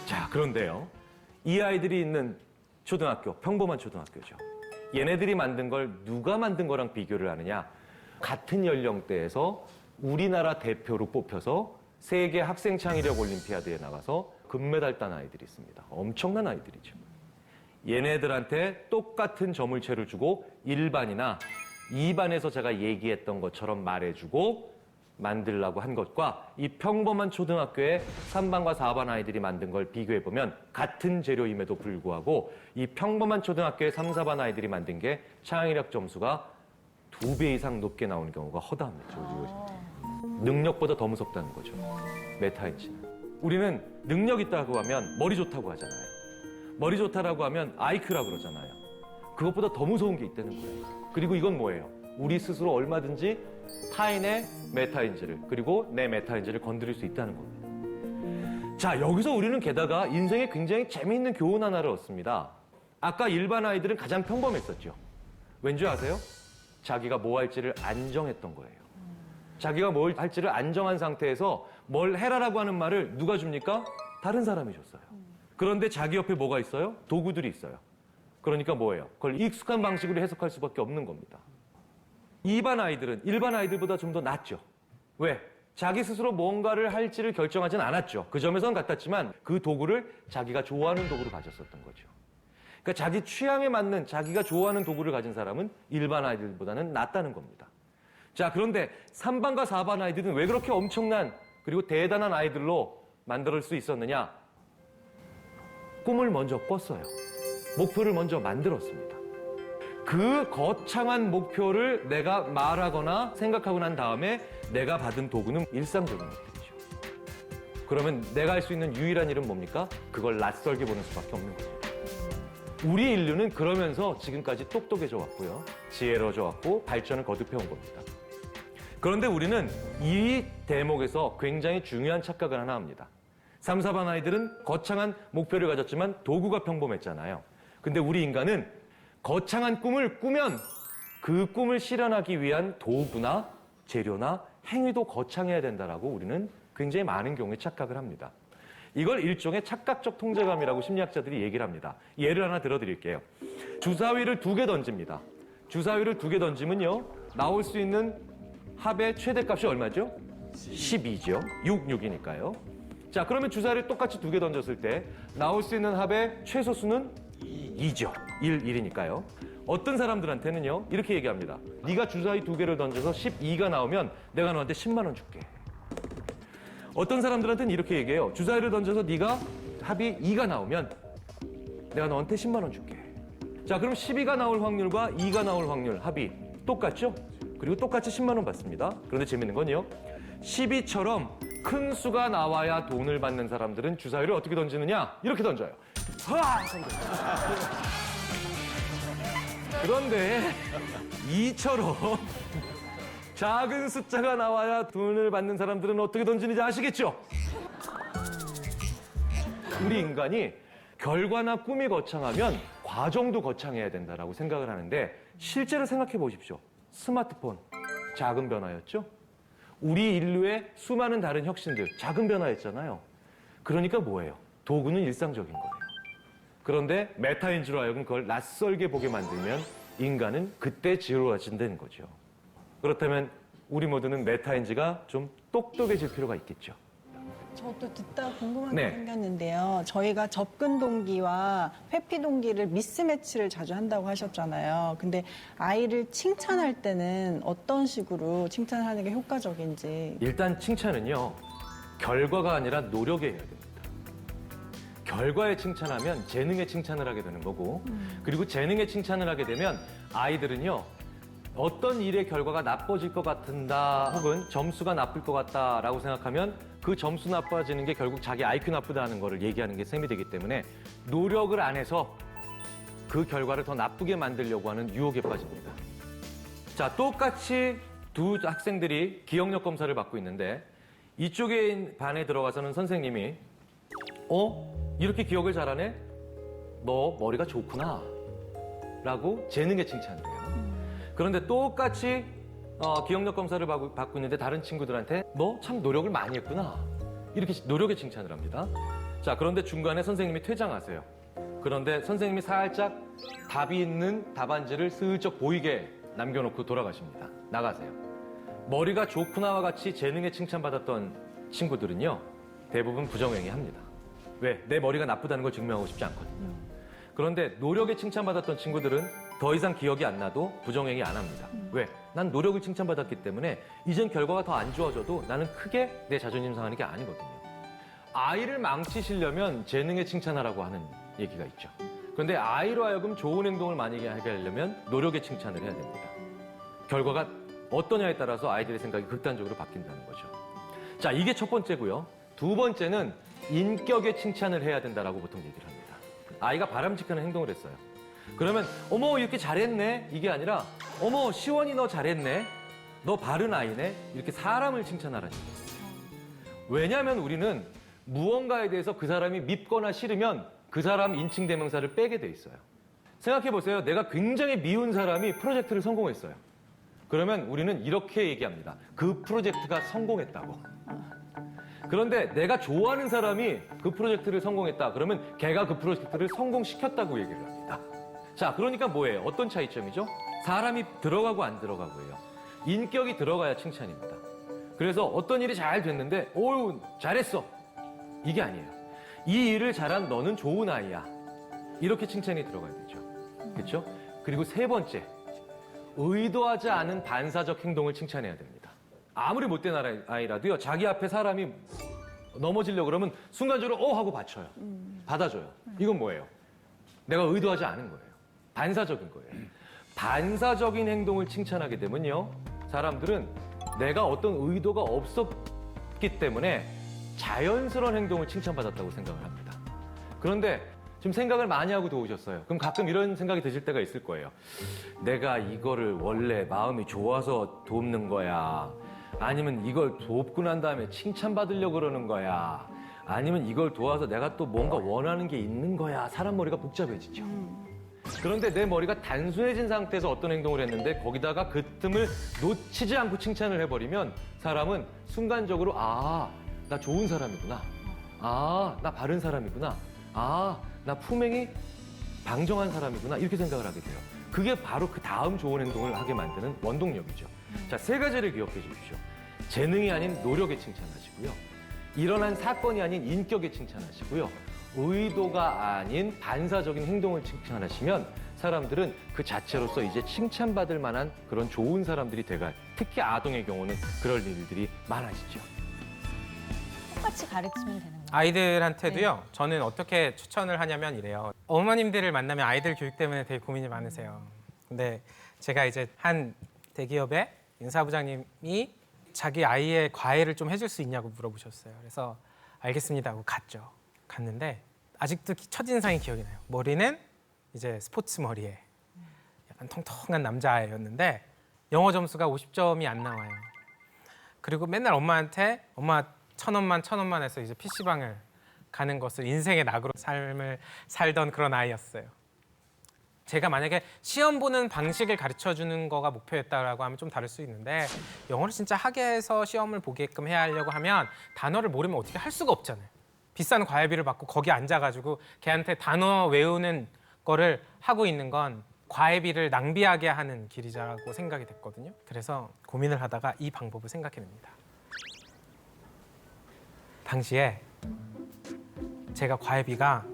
자, 그런데요. 이 아이들이 있는 초등학교, 평범한 초등학교죠. 얘네들이 만든 걸 누가 만든 거랑 비교를 하느냐. 같은 연령대에서 우리나라 대표로 뽑혀서 세계 학생 창의력 올림피아드에 나가서 금메달 딴 아이들이 있습니다. 엄청난 아이들이죠. 얘네들한테 똑같은 저물체를 주고 1반이나 2반에서 제가 얘기했던 것처럼 말해주고 만들라고 한 것과 이 평범한 초등학교의 3반과 4반 아이들이 만든 걸 비교해보면 같은 재료임에도 불구하고 이 평범한 초등학교의 3, 4반 아이들이 만든 게 창의력 점수가 2배 이상 높게 나오는 경우가 허다합니다. 능력보다 더 무섭다는 거죠. 메타인지는. 우리는 능력 있다고 하면 머리 좋다고 하잖아요. 머리 좋다라고 하면 IQ라고 그러잖아요. 그것보다 더 무서운 게 있다는 거예요. 그리고 이건 뭐예요? 우리 스스로 얼마든지 타인의 메타인지를 그리고 내 메타인지를 건드릴 수 있다는 겁니다. 자, 여기서 우리는 게다가 인생에 굉장히 재미있는 교훈 하나를 얻습니다. 아까 일반 아이들은 가장 평범했었죠. 왠지 아세요? 자기가 뭐 할지를 안 정했던 거예요. 자기가 뭘 할지를 안 정한 상태에서 뭘 해라라고 하는 말을 누가 줍니까? 다른 사람이 줬어요. 그런데 자기 옆에 뭐가 있어요? 도구들이 있어요. 그러니까 뭐예요? 그걸 익숙한 방식으로 해석할 수밖에 없는 겁니다. 2반 아이들은 일반 아이들보다 좀 더 낫죠. 왜? 자기 스스로 뭔가를 할지를 결정하진 않았죠. 그 점에서는 같았지만 그 도구를 자기가 좋아하는 도구로 가졌었던 거죠. 그러니까 자기 취향에 맞는 자기가 좋아하는 도구를 가진 사람은 일반 아이들보다는 낫다는 겁니다. 자, 그런데 3반과 4반 아이들은 왜 그렇게 엄청난 그리고 대단한 아이들로 만들 수 있었느냐? 꿈을 먼저 꿨어요. 목표를 먼저 만들었습니다. 그 거창한 목표를 내가 말하거나 생각하고 난 다음에 내가 받은 도구는 일상적인 것들이죠. 그러면 내가 할 수 있는 유일한 일은 뭡니까? 그걸 낯설게 보는 수밖에 없는 거죠. 우리 인류는 그러면서 지금까지 똑똑해져 왔고요. 지혜로워져 왔고 발전을 거듭해 온 겁니다. 그런데 우리는 이 대목에서 굉장히 중요한 착각을 하나 합니다. 3, 4반 아이들은 거창한 목표를 가졌지만 도구가 평범했잖아요. 근데 우리 인간은 거창한 꿈을 꾸면 그 꿈을 실현하기 위한 도구나 재료나 행위도 거창해야 된다라고 우리는 굉장히 많은 경우에 착각을 합니다. 이걸 일종의 착각적 통제감이라고 심리학자들이 얘기를 합니다. 예를 하나 들어드릴게요. 주사위를 2개 던집니다. 주사위를 2개 던지면요. 나올 수 있는 합의 최대값이 얼마죠? 12죠. 6, 6이니까요. 자, 그러면 주사위를 똑같이 2개 던졌을 때 나올 수 있는 합의 최소수는 2죠. 1, 1이니까요. 어떤 사람들한테는요. 이렇게 얘기합니다. 네가 주사위 2개를 던져서 12가 나오면 내가 너한테 10만 원 줄게. 어떤 사람들한테는 이렇게 얘기해요. 주사위를 던져서 네가 합이 2가 나오면 내가 너한테 10만 원 줄게. 자, 그럼 12가 나올 확률과 2가 나올 확률 합이 똑같죠? 그리고 똑같이 10만 원 받습니다. 그런데 재밌는 건요. 12처럼 큰 수가 나와야 돈을 받는 사람들은 주사위를 어떻게 던지느냐? 이렇게 던져요. 그런데 2처럼 작은 숫자가 나와야 돈을 받는 사람들은 어떻게 던지는지 아시겠죠? 우리 인간이 결과나 꿈이 거창하면 과정도 거창해야 된다라고 생각을 하는데 실제로 생각해 보십시오. 스마트폰, 작은 변화였죠. 우리 인류의 수많은 다른 혁신들 작은 변화였잖아요. 그러니까 뭐예요? 도구는 일상적인 거예요. 그런데 메타인지로 하여금 그걸 낯설게 보게 만들면 인간은 그때 지루해진다는 거죠. 그렇다면 우리 모두는 메타인지가 좀 똑똑해질 필요가 있겠죠. 저도 듣다 궁금한 네. 게 생겼는데요. 저희가 접근 동기와 회피 동기를 미스매치를 자주 한다고 하셨잖아요. 근데 아이를 칭찬할 때는 어떤 식으로 칭찬하는 게 효과적인지. 일단 칭찬은요, 결과가 아니라 노력에 해야 됩니다. 결과에 칭찬하면 재능에 칭찬을 하게 되는 거고, 그리고 재능에 칭찬을 하게 되면 아이들은요, 어떤 일의 결과가 나빠질 것 같은다, 혹은 점수가 나쁠 것 같다라고 생각하면 그 점수 나빠지는 게 결국 자기 IQ 나쁘다는 거를 얘기하는 게 셈이 되기 때문에 노력을 안 해서 그 결과를 더 나쁘게 만들려고 하는 유혹에 빠집니다. 자, 똑같이 두 학생들이 기억력 검사를 받고 있는데 이쪽에 반에 들어가서는 선생님이 이렇게 기억을 잘하네? 너 머리가 좋구나 라고 재능에 칭찬을 해요. 그런데 똑같이 기억력 검사를 받고 있는데 다른 친구들한테 너 참 노력을 많이 했구나 이렇게 노력에 칭찬을 합니다. 자, 그런데 중간에 선생님이 퇴장하세요. 그런데 선생님이 살짝 답이 있는 답안지를 슬쩍 보이게 남겨놓고 돌아가십니다. 나가세요. 머리가 좋구나와 같이 재능에 칭찬받았던 친구들은요, 대부분 부정행위합니다. 왜? 내 머리가 나쁘다는 걸 증명하고 싶지 않거든요. 그런데 노력에 칭찬받았던 친구들은 더 이상 기억이 안 나도 부정행위 안 합니다. 왜? 난 노력을 칭찬받았기 때문에 이젠 결과가 더 안 좋아져도 나는 크게 내 자존심 상하는 게 아니거든요. 아이를 망치시려면 재능에 칭찬하라고 하는 얘기가 있죠. 그런데 아이로 하여금 좋은 행동을 많이 하게 하려면 노력에 칭찬을 해야 됩니다. 결과가 어떠냐에 따라서 아이들의 생각이 극단적으로 바뀐다는 거죠. 자, 이게 첫 번째고요. 두 번째는 인격에 칭찬을 해야 된다라고 보통 얘기를 합니다. 아이가 바람직한 행동을 했어요. 그러면 어머 이렇게 잘했네 이게 아니라 어머 시원이 너 잘했네, 너 바른 아이네, 이렇게 사람을 칭찬하라는 거예요. 왜냐하면 우리는 무언가에 대해서 그 사람이 밉거나 싫으면 그 사람 인칭대명사를 빼게 돼 있어요. 생각해 보세요. 내가 굉장히 미운 사람이 프로젝트를 성공했어요. 그러면 우리는 이렇게 얘기합니다. 그 프로젝트가 성공했다고. 그런데 내가 좋아하는 사람이 그 프로젝트를 성공했다. 그러면 걔가 그 프로젝트를 성공시켰다고 얘기를 합니다. 자, 그러니까 뭐예요? 어떤 차이점이죠? 사람이 들어가고 안 들어가고예요. 인격이 들어가야 칭찬입니다. 그래서 어떤 일이 잘 됐는데 오우 잘했어 이게 아니에요. 이 일을 잘한 너는 좋은 아이야 이렇게 칭찬이 들어가야 되죠. 그렇죠? 그리고 세 번째, 의도하지 않은 반사적 행동을 칭찬해야 됩니다. 아무리 못된 아이라도요, 자기 앞에 사람이 넘어지려고 그러면 순간적으로 하고 받쳐요. 받아줘요. 이건 뭐예요? 내가 의도하지 않은 거예요. 반사적인 거예요. 반사적인 행동을 칭찬하게 되면요, 사람들은 내가 어떤 의도가 없었기 때문에 자연스러운 행동을 칭찬받았다고 생각을 합니다. 그런데 지금 생각을 많이 하고 도우셨어요. 그럼 가끔 이런 생각이 드실 때가 있을 거예요. 내가 이거를 원래 마음이 좋아서 돕는 거야? 아니면 이걸 돕고 난 다음에 칭찬받으려고 그러는 거야? 아니면 이걸 도와서 내가 또 뭔가 원하는 게 있는 거야? 사람 머리가 복잡해지죠. 그런데 내 머리가 단순해진 상태에서 어떤 행동을 했는데 거기다가 그 틈을 놓치지 않고 칭찬을 해버리면 사람은 순간적으로 나 좋은 사람이구나. 나 바른 사람이구나. 나 품행이 방정한 사람이구나. 이렇게 생각을 하게 돼요. 그게 바로 그 다음 좋은 행동을 하게 만드는 원동력이죠. 자, 세 가지를 기억해 주십시오. 재능이 아닌 노력에 칭찬하시고요. 일어난 사건이 아닌 인격에 칭찬하시고요. 의도가 아닌 반사적인 행동을 칭찬하시면 사람들은 그 자체로서 이제 칭찬받을 만한 그런 좋은 사람들이 돼가요. 특히 아동의 경우는 그럴 일들이 많아지죠. 똑같이 가르치면 되는 거예요? 아이들한테도요. 저는 어떻게 추천을 하냐면 이래요. 어머님들을 만나면 아이들 교육 때문에 되게 고민이 많으세요. 근데 제가 이제 한 대기업의 인사부장님이 자기 아이의 과외를 좀 해줄 수 있냐고 물어보셨어요. 그래서 알겠습니다 하고 갔죠. 갔는데 아직도 첫인상이 기억이 나요. 머리는 이제 스포츠 머리에 약간 통통한 남자아이였는데 영어 점수가 50점이 안 나와요. 그리고 맨날 엄마한테 엄마 1,000원만 해서 이제 PC방을 가는 것을 인생의 낙으로 삶을 살던 그런 아이였어요. 제가 만약에 시험 보는 방식을 가르쳐주는 거가 목표였다라고 하면 좀 다를 수 있는데 영어를 진짜 학예에서 시험을 보게끔 해야 하려고 하면 단어를 모르면 어떻게 할 수가 없잖아요. 비싼 과외비를 받고 거기 앉아가지고 걔한테 단어 외우는 거를 하고 있는 건 과외비를 낭비하게 하는 길이라고 생각이 됐거든요. 그래서 고민을 하다가 이 방법을 생각해냅니다. 당시에 제가 과외비가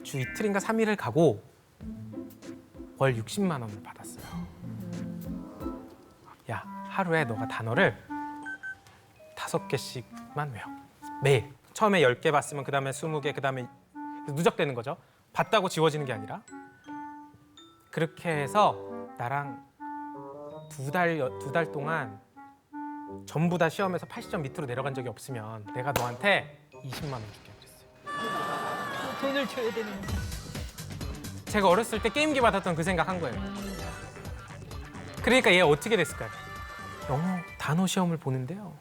주 이틀인가 3일을 가고 월 60만 원을 받았어요. 야, 하루에 너가 단어를 5개씩만 외워. 매일. 처음에 10개 봤으면 그다음에 20개, 그다음에 누적되는 거죠. 봤다고 지워지는 게 아니라. 그렇게 해서 나랑 두 달 동안 전부 다 시험에서 80점 밑으로 내려간 적이 없으면 내가 너한테 20만 원 줄게 그랬어요. 돈을 줘야 되는 거. 제가 어렸을 때 게임기 받았던 그 생각 한 거예요. 그러니까 얘 어떻게 됐을까요? 영어 단어 시험을 보는데요.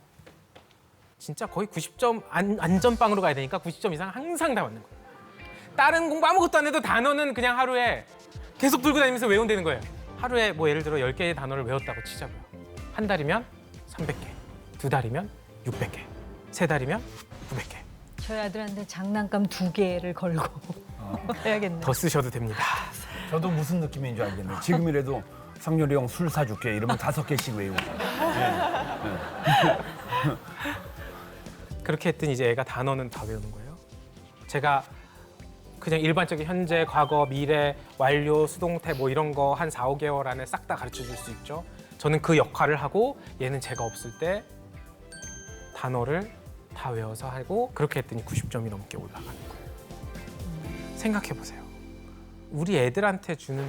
진짜 거의 90점 안전빵으로 가야 되니까 90점 이상 항상 다 맞는 거예요. 다른 공부 아무것도 안 해도 단어는 그냥 하루에 계속 들고 다니면서 외운다는 거예요. 하루에 뭐 예를 들어 10개의 단어를 외웠다고 치자고요. 한 달이면 300개, 두 달이면 600개, 세 달이면 900개. 저희 아들한테 장난감 2개를 걸고 해야겠네. 더 쓰셔도 됩니다. 저도 무슨 느낌인 줄 알겠네요. 지금이라도 상렬이 형 술 사줄게 이러면 5개씩 외우고. 그렇게 했더니 이제 애가 단어는 다 외우는 거예요. 제가 그냥 일반적인 현재, 과거, 미래, 완료, 수동태 뭐 이런 거 한 4, 5개월 안에 싹 다 가르쳐 줄 수 있죠. 저는 그 역할을 하고 얘는 제가 없을 때 단어를 다 외워서 하고 그렇게 했더니 90점이 넘게 올라가는 거예요. 생각해 보세요. 우리 애들한테 주는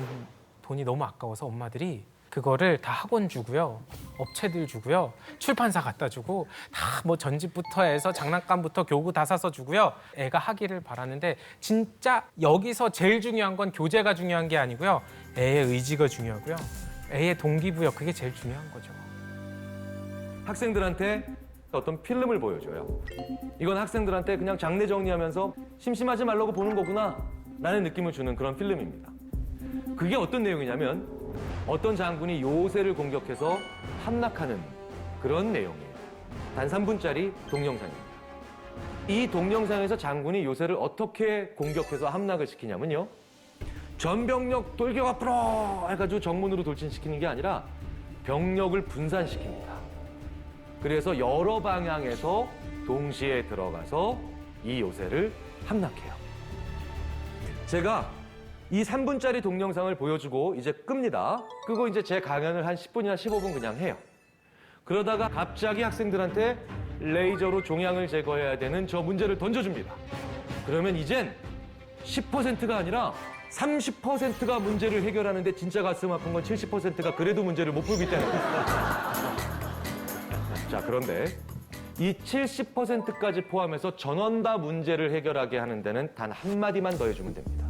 돈이 너무 아까워서 엄마들이 그거를 다 학원 주고요, 업체들 주고요, 출판사 갖다 주고 다 뭐 전집부터 해서 장난감부터 교구 다 사서 주고요. 애가 하기를 바라는데 진짜 여기서 제일 중요한 건 교재가 중요한 게 아니고요. 애의 의지가 중요하고요. 애의 동기부여 그게 제일 중요한 거죠. 학생들한테 어떤 필름을 보여줘요. 이건 학생들한테 그냥 장례 정리하면서 심심하지 말라고 보는 거구나 라는 느낌을 주는 그런 필름입니다. 그게 어떤 내용이냐면 어떤 장군이 요새를 공격해서 함락하는 그런 내용이에요. 단 3분짜리 동영상입니다. 이 동영상에서 장군이 요새를 어떻게 공격해서 함락을 시키냐면요. 전병력 돌격 앞으로 해가지고 정문으로 돌진시키는 게 아니라 병력을 분산시킵니다. 그래서 여러 방향에서 동시에 들어가서 이 요새를 함락해요. 제가 이 3분짜리 동영상을 보여주고 이제 끕니다. 끄고 이제 제 강연을 한 10분이나 15분 그냥 해요. 그러다가 갑자기 학생들한테 레이저로 종양을 제거해야 되는 저 문제를 던져줍니다. 그러면 이젠 10%가 아니라 30%가 문제를 해결하는데 진짜 가슴 아픈 건 70%가 그래도 문제를 못 풀기 때문에. 자, 그런데 이 70%까지 포함해서 전원 다 문제를 해결하게 하는 데는 단 한마디만 더 해주면 됩니다.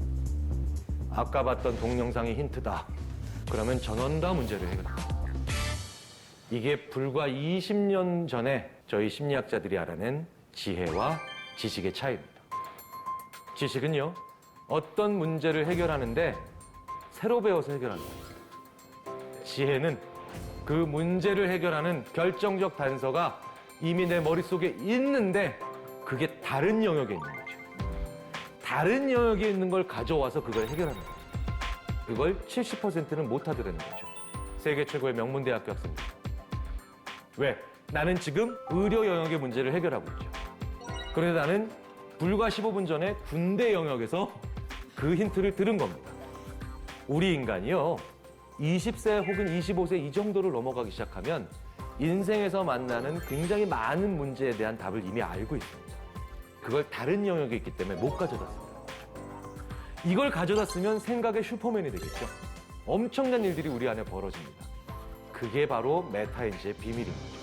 아까 봤던 동영상이 힌트다. 그러면 전원 다 문제를 해결합니다. 이게 불과 20년 전에 저희 심리학자들이 알아낸 지혜와 지식의 차이입니다. 지식은요, 어떤 문제를 해결하는데 새로 배워서 해결하는 겁니다. 지혜는 그 문제를 해결하는 결정적 단서가 이미 내 머릿속에 있는데 그게 다른 영역에 있는 거죠. 다른 영역에 있는 걸 가져와서 그걸 해결하는 거예요. 그걸 70%는 못하더라는 거죠. 세계 최고의 명문대학교 학생들. 왜? 나는 지금 의료 영역의 문제를 해결하고 있죠. 그런데 나는 불과 15분 전에 군대 영역에서 그 힌트를 들은 겁니다. 우리 인간이요, 20세 혹은 25세 이 정도를 넘어가기 시작하면 인생에서 만나는 굉장히 많은 문제에 대한 답을 이미 알고 있습니다. 그걸 다른 영역에 있기 때문에 못 가져다 씁니다. 이걸 가져다 쓰면 생각의 슈퍼맨이 되겠죠. 엄청난 일들이 우리 안에 벌어집니다. 그게 바로 메타인지의 비밀인 거죠.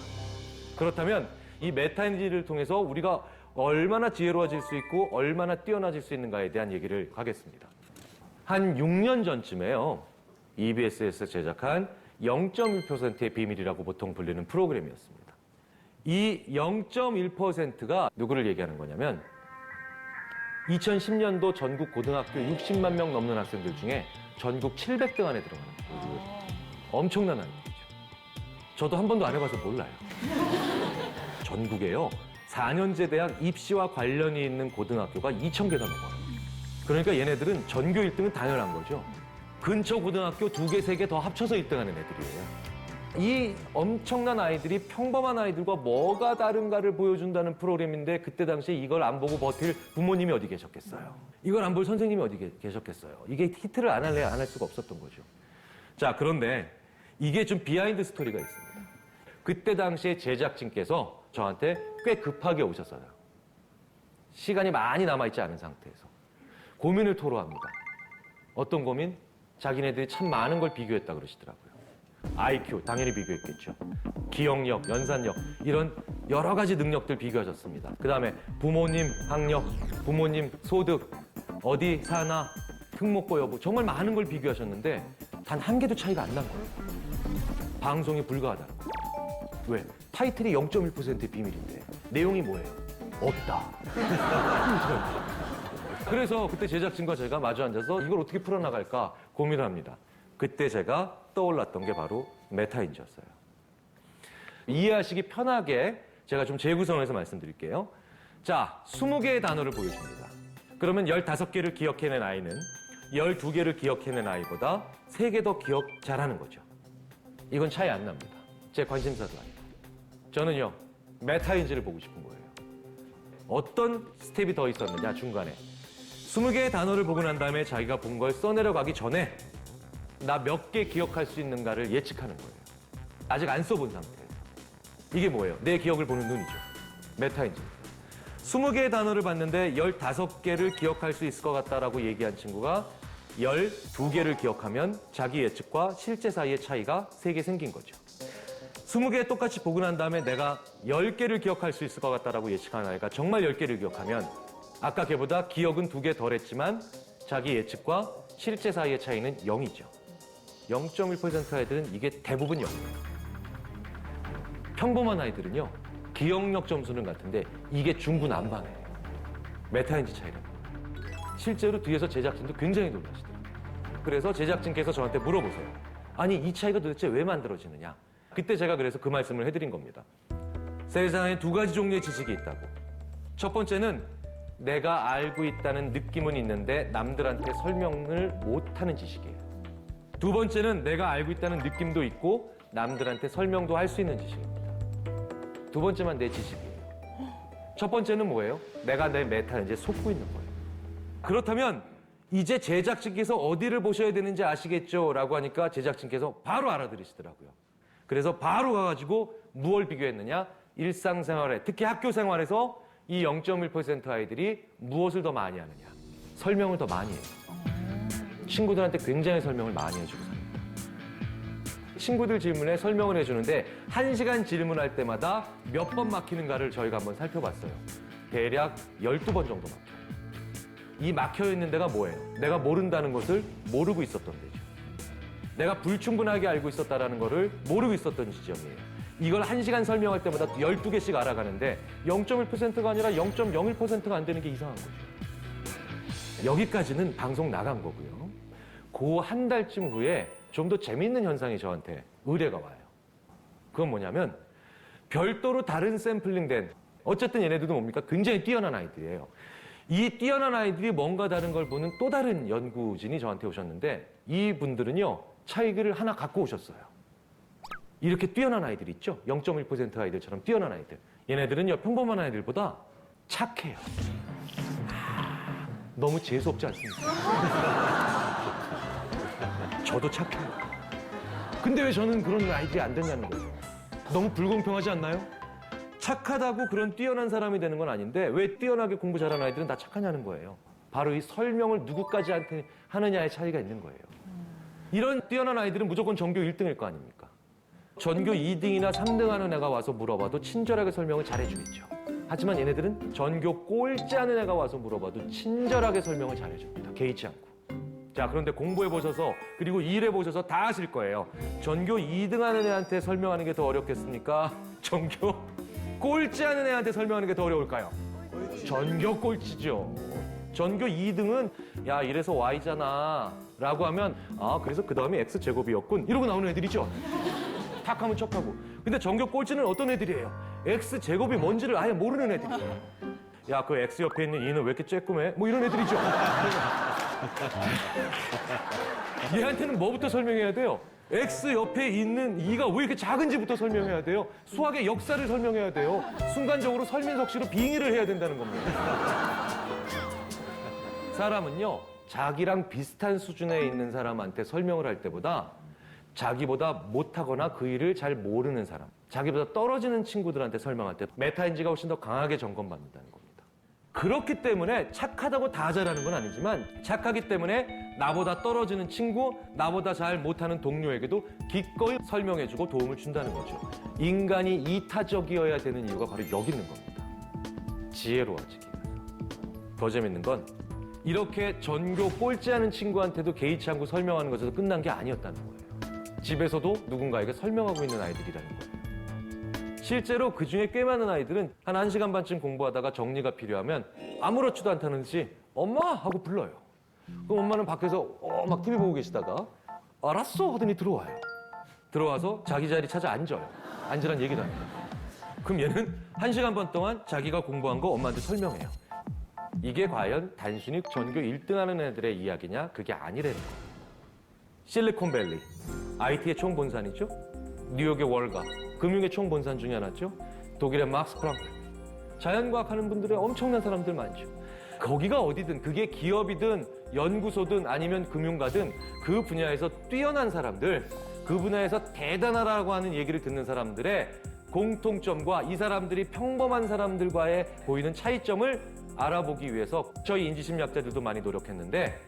그렇다면 이 메타인지를 통해서 우리가 얼마나 지혜로워질 수 있고 얼마나 뛰어나질 수 있는가에 대한 얘기를 하겠습니다. 한 6년 전쯤에요, EBS에서 제작한 0.1%의 비밀이라고 보통 불리는 프로그램이었습니다. 이 0.1%가 누구를 얘기하는 거냐면 2010년도 전국 고등학교 60만 명 넘는 학생들 중에 전국 700등 안에 들어가는 거예요. 엄청난 아이들이죠. 저도 한 번도 안 해봐서 몰라요. 전국에요. 4년제 대학 입시와 관련이 있는 고등학교가 2,000개가 넘어요. 그러니까 얘네들은 전교 1등은 당연한 거죠. 근처 고등학교 2개, 3개 더 합쳐서 1등하는 애들이에요. 이 엄청난 아이들이 평범한 아이들과 뭐가 다른가를 보여준다는 프로그램인데 그때 당시에 이걸 안 보고 버틸 부모님이 어디 계셨겠어요. 이걸 안 볼 선생님이 어디 계셨겠어요. 이게 히트를 안 할래야 안 할 수가 없었던 거죠. 자, 그런데 이게 좀 비하인드 스토리가 있습니다. 그때 당시에 제작진께서 저한테 꽤 급하게 오셨어요. 시간이 많이 남아있지 않은 상태에서. 고민을 토로합니다. 어떤 고민? 자기네들이 참 많은 걸 비교했다 그러시더라고요. IQ, 당연히 비교했겠죠. 기억력, 연산력, 이런 여러 가지 능력들 비교하셨습니다. 그 다음에 부모님 학력, 부모님 소득, 어디 사나, 특목고 여부, 정말 많은 걸 비교하셨는데 단 한 개도 차이가 안 난 거예요. 방송이 불가하다는 거예요. 왜? 타이틀이 0.1%의 비밀인데 내용이 뭐예요? 없다. 그래서 그때 제작진과 제가 마주 앉아서 이걸 어떻게 풀어나갈까 고민을 합니다. 그때 제가 떠올랐던 게 바로 메타인지였어요. 이해하시기 편하게 제가 좀 재구성해서 말씀드릴게요. 자, 20개의 단어를 보여줍니다. 그러면 15개를 기억해낸 아이는 12개를 기억해낸 아이보다 3개 더 기억 잘하는 거죠. 이건 차이 안 납니다. 제 관심사도 아니고. 저는요, 메타인지를 보고 싶은 거예요. 어떤 스텝이 더 있었느냐, 중간에. 20개의 단어를 보고 난 다음에 자기가 본 걸 써내려가기 전에 나 몇 개 기억할 수 있는가를 예측하는 거예요. 아직 안 써본 상태에서. 이게 뭐예요? 내 기억을 보는 눈이죠. 메타인지입니다. 20개의 단어를 봤는데 15개를 기억할 수 있을 것 같다라고 얘기한 친구가 12개를 기억하면 자기 예측과 실제 사이의 차이가 3개 생긴 거죠. 20개 똑같이 보고 난 다음에 내가 10개를 기억할 수 있을 것 같다라고 예측한 아이가 정말 10개를 기억하면 아까 걔보다 기억은 2개 덜 했지만 자기 예측과 실제 사이의 차이는 0이죠. 0.1% 아이들은 이게 대부분 0이에요. 평범한 아이들은요, 기억력 점수는 같은데 이게 중구난방이에요. 메타인지 차이랍니다. 실제로 뒤에서 제작진도 굉장히 놀라시더라고요. 그래서 제작진께서 저한테 물어보세요. 아니, 이 차이가 도대체 왜 만들어지느냐? 그때 제가 그래서 그 말씀을 해드린 겁니다. 세상에 2가지 종류의 지식이 있다고. 첫 번째는 내가 알고 있다는 느낌은 있는데 남들한테 설명을 못하는 지식이에요. 두 번째는 내가 알고 있다는 느낌도 있고 남들한테 설명도 할 수 있는 지식입니다. 두 번째만 내 지식이에요. 첫 번째는 뭐예요? 내가 내 메타인지에 속고 있는 거예요. 그렇다면 이제 제작진께서 어디를 보셔야 되는지 아시겠죠? 라고 하니까 제작진께서 바로 알아들으시더라고요. 그래서 바로 가가지고 무엇을 비교했느냐? 일상생활에, 특히 학교 생활에서 이 0.1% 아이들이 무엇을 더 많이 하느냐? 설명을 더 많이 해요. 친구들한테 굉장히 설명을 많이 해주고 삽니다. 친구들 질문에 설명을 해주는데 1시간 질문할 때마다 몇 번 막히는가를 저희가 한번 살펴봤어요. 대략 12번 정도 막혀요. 이 막혀있는 데가 뭐예요? 내가 모른다는 것을 모르고 있었던 데죠. 내가 불충분하게 알고 있었다는 것을 모르고 있었던 지점이에요. 이걸 1시간 설명할 때마다 12개씩 알아가는데 0.1%가 아니라 0.01%가 안 되는 게 이상한 거죠. 여기까지는 방송 나간 거고요. 그 한 달쯤 후에 좀 더 재미있는 현상이 저한테 의뢰가 와요. 그건 뭐냐면 별도로 다른 샘플링된, 어쨌든 얘네들도 뭡니까? 굉장히 뛰어난 아이들이에요. 이 뛰어난 아이들이 뭔가 다른 걸 보는 또 다른 연구진이 저한테 오셨는데 이분들은요, 차이를 하나 갖고 오셨어요. 이렇게 뛰어난 아이들 있죠? 0.1% 아이들처럼 뛰어난 아이들. 얘네들은요, 평범한 아이들보다 착해요. 너무 재수없지 않습니까? 저도 착해요. 근데 왜 저는 그런 아이들이 안 된다는 거예요? 너무 불공평하지 않나요? 착하다고 그런 뛰어난 사람이 되는 건 아닌데 왜 뛰어나게 공부 잘하는 아이들은 다 착하냐는 거예요. 바로 이 설명을 누구까지 하느냐의 차이가 있는 거예요. 이런 뛰어난 아이들은 무조건 전교 1등일 거 아닙니까? 전교 2등이나 3등 하는 애가 와서 물어봐도 친절하게 설명을 잘해주겠죠. 하지만 얘네들은 전교 꼴찌 하는 애가 와서 물어봐도 친절하게 설명을 잘해줍니다. 개의치 않고. 자, 그런데 공부해보셔서 그리고 일해보셔서 다 아실 거예요. 전교 2등 하는 애한테 설명하는 게 더 어렵겠습니까? 전교 꼴찌 하는 애한테 설명하는 게 더 어려울까요? 전교 꼴찌죠. 전교 2등은 야 이래서 Y잖아 라고 하면 아 그래서 그 다음에 X제곱이었군 이러고 나오는 애들이죠. 탁 하면 척하고. 근데 전교 꼴찌는 어떤 애들이에요? X제곱이 뭔지를 아예 모르는 애들이에요. 야 그 X 옆에 있는 2는 왜 이렇게 쬐끔해? 뭐 이런 애들이죠. 얘한테는 뭐부터 설명해야 돼요? X 옆에 있는 2가 왜 이렇게 작은지부터 설명해야 돼요. 수학의 역사를 설명해야 돼요. 순간적으로 설민석 씨로 빙의를 해야 된다는 겁니다. 사람은요, 자기랑 비슷한 수준에 있는 사람한테 설명을 할 때보다 자기보다 못하거나 그 일을 잘 모르는 사람, 자기보다 떨어지는 친구들한테 설명할 때 메타인지가 훨씬 더 강하게 점검받는다는 겁니다. 그렇기 때문에 착하다고 다 잘하는 건 아니지만 착하기 때문에 나보다 떨어지는 친구, 나보다 잘 못하는 동료에게도 기꺼이 설명해주고 도움을 준다는 거죠. 인간이 이타적이어야 되는 이유가 바로 여기 있는 겁니다. 지혜로워지기 위해서. 더 재밌는 건 이렇게 전교 꼴찌하는 친구한테도 개의치 않고 설명하는 것에서 끝난 게 아니었다는 거예요. 집에서도 누군가에게 설명하고 있는 아이들이라는 거예요. 실제로 그중에 꽤 많은 아이들은 한 1시간 반쯤 공부하다가 정리가 필요하면 아무렇지도 않다는 듯이 엄마! 하고 불러요. 그럼 엄마는 밖에서 막 TV 보고 계시다가 알았어! 하더니 들어와요. 들어와서 자기 자리 찾아 앉아요. 앉으란 얘기도 안 해요. 그럼 얘는 1시간 반 동안 자기가 공부한 거 엄마한테 설명해요. 이게 과연 단순히 전교 1등하는 애들의 이야기냐? 그게 아니라는 거예요. 실리콘밸리, IT의 총본산이죠. 뉴욕의 월가, 금융의 총본산 중에 하나죠. 독일의 막스 프랑크. 자연과학 하는 분들의 엄청난 사람들 많죠. 거기가 어디든 그게 기업이든 연구소든 아니면 금융가든 그 분야에서 뛰어난 사람들, 그 분야에서 대단하다고 하는 얘기를 듣는 사람들의 공통점과 이 사람들이 평범한 사람들과의 보이는 차이점을 알아보기 위해서 저희 인지심리학자들도 많이 노력했는데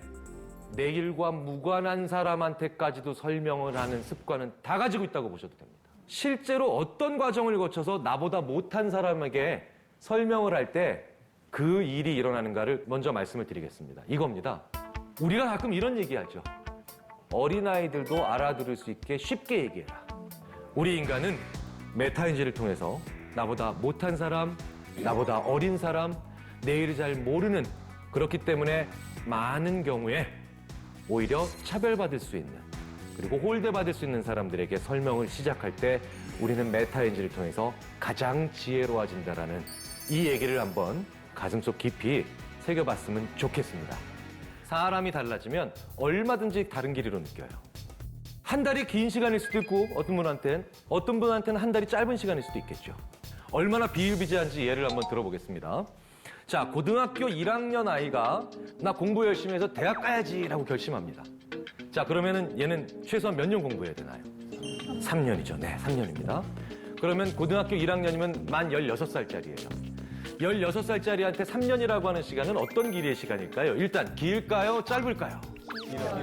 내일과 무관한 사람한테까지도 설명을 하는 습관은 다 가지고 있다고 보셔도 됩니다. 실제로 어떤 과정을 거쳐서 나보다 못한 사람에게 설명을 할 때 그 일이 일어나는가를 먼저 말씀을 드리겠습니다. 이겁니다. 우리가 가끔 이런 얘기하죠. 어린아이들도 알아들을 수 있게 쉽게 얘기해라. 우리 인간은 메타인지를 통해서 나보다 못한 사람, 나보다 어린 사람, 내 일을 잘 모르는, 그렇기 때문에 많은 경우에 오히려 차별받을 수 있는, 그리고 홀대받을 수 있는 사람들에게 설명을 시작할 때 우리는 메타인지를 통해서 가장 지혜로워진다라는 이 얘기를 한번 가슴속 깊이 새겨봤으면 좋겠습니다. 사람이 달라지면 얼마든지 다른 길이로 느껴요. 한 달이 긴 시간일 수도 있고 어떤 분한테는 한 달이 짧은 시간일 수도 있겠죠. 얼마나 비일비재한지 예를 한번 들어보겠습니다. 자, 고등학교 1학년 아이가 나 공부 열심히 해서 대학 가야지라고 결심합니다. 자, 그러면은 얘는 최소한 몇 년 공부해야 되나요? 3년이죠. 네, 3년입니다. 그러면 고등학교 1학년이면 만 16살짜리예요. 16살짜리한테 3년이라고 하는 시간은 어떤 길이의 시간일까요? 일단 길까요? 짧을까요?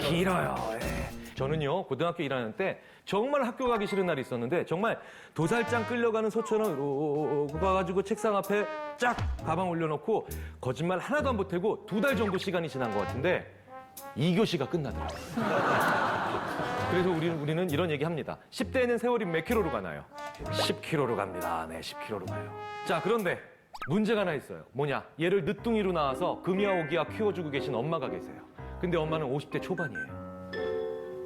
길어요. 예. 저는요, 고등학교 1학년 때 정말 학교 가기 싫은 날이 있었는데 정말 도살장 끌려가는 소처럼 이러고 가가지고 책상 앞에 쫙 가방 올려놓고 거짓말 하나도 안 보태고 2달 정도 시간이 지난 것 같은데 2교시가 끝나더라고요. 그래서 우리는 이런 얘기 합니다. 10대에는 세월이 몇 킬로로 가나요? 10킬로로 갑니다. 네, 10킬로로 가요. 자, 그런데 문제가 하나 있어요. 뭐냐? 얘를 늦둥이로 낳아서 금이와 오기와 키워주고 계신 엄마가 계세요. 근데 엄마는 50대 초반이에요.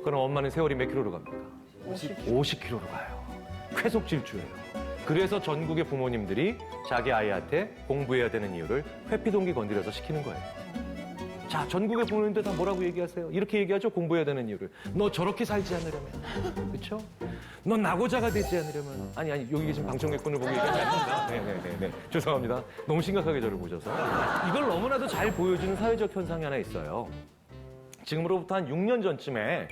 그럼 엄마는 세월이 몇 킬로로 갑니까? 50킬로로 가요. 쾌속 질주예요. 그래서 전국의 부모님들이 자기 아이한테 공부해야 되는 이유를 회피동기 건드려서 시키는 거예요. 자, 전국의 부모님들 다 뭐라고 얘기하세요? 이렇게 얘기하죠. 공부해야 되는 이유를. 너 저렇게 살지 않으려면. 그렇죠? 넌 낙오자가 되지 않으려면. 아니, 여기 계신 방청객분을 보고 얘기하지 않습니다. 네. 죄송합니다. 너무 심각하게 저를 보셔서. 이걸 너무나도 잘 보여주는 사회적 현상이 하나 있어요. 지금으로부터 한 6년 전쯤에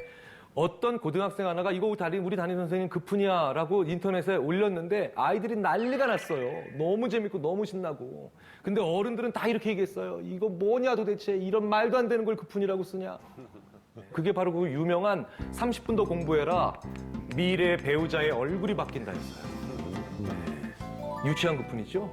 어떤 고등학생 하나가 이거 우리 담임 선생님 그뿐이야 라고 인터넷에 올렸는데 아이들이 난리가 났어요. 너무 재밌고 너무 신나고. 근데 어른들은 다 이렇게 얘기했어요. 이거 뭐냐 도대체, 이런 말도 안 되는 걸 그뿐이라고 쓰냐. 그게 바로 그 유명한 30분 더 공부해라, 미래의 배우자의 얼굴이 바뀐다 했어요. 네. 유치한 그뿐이죠.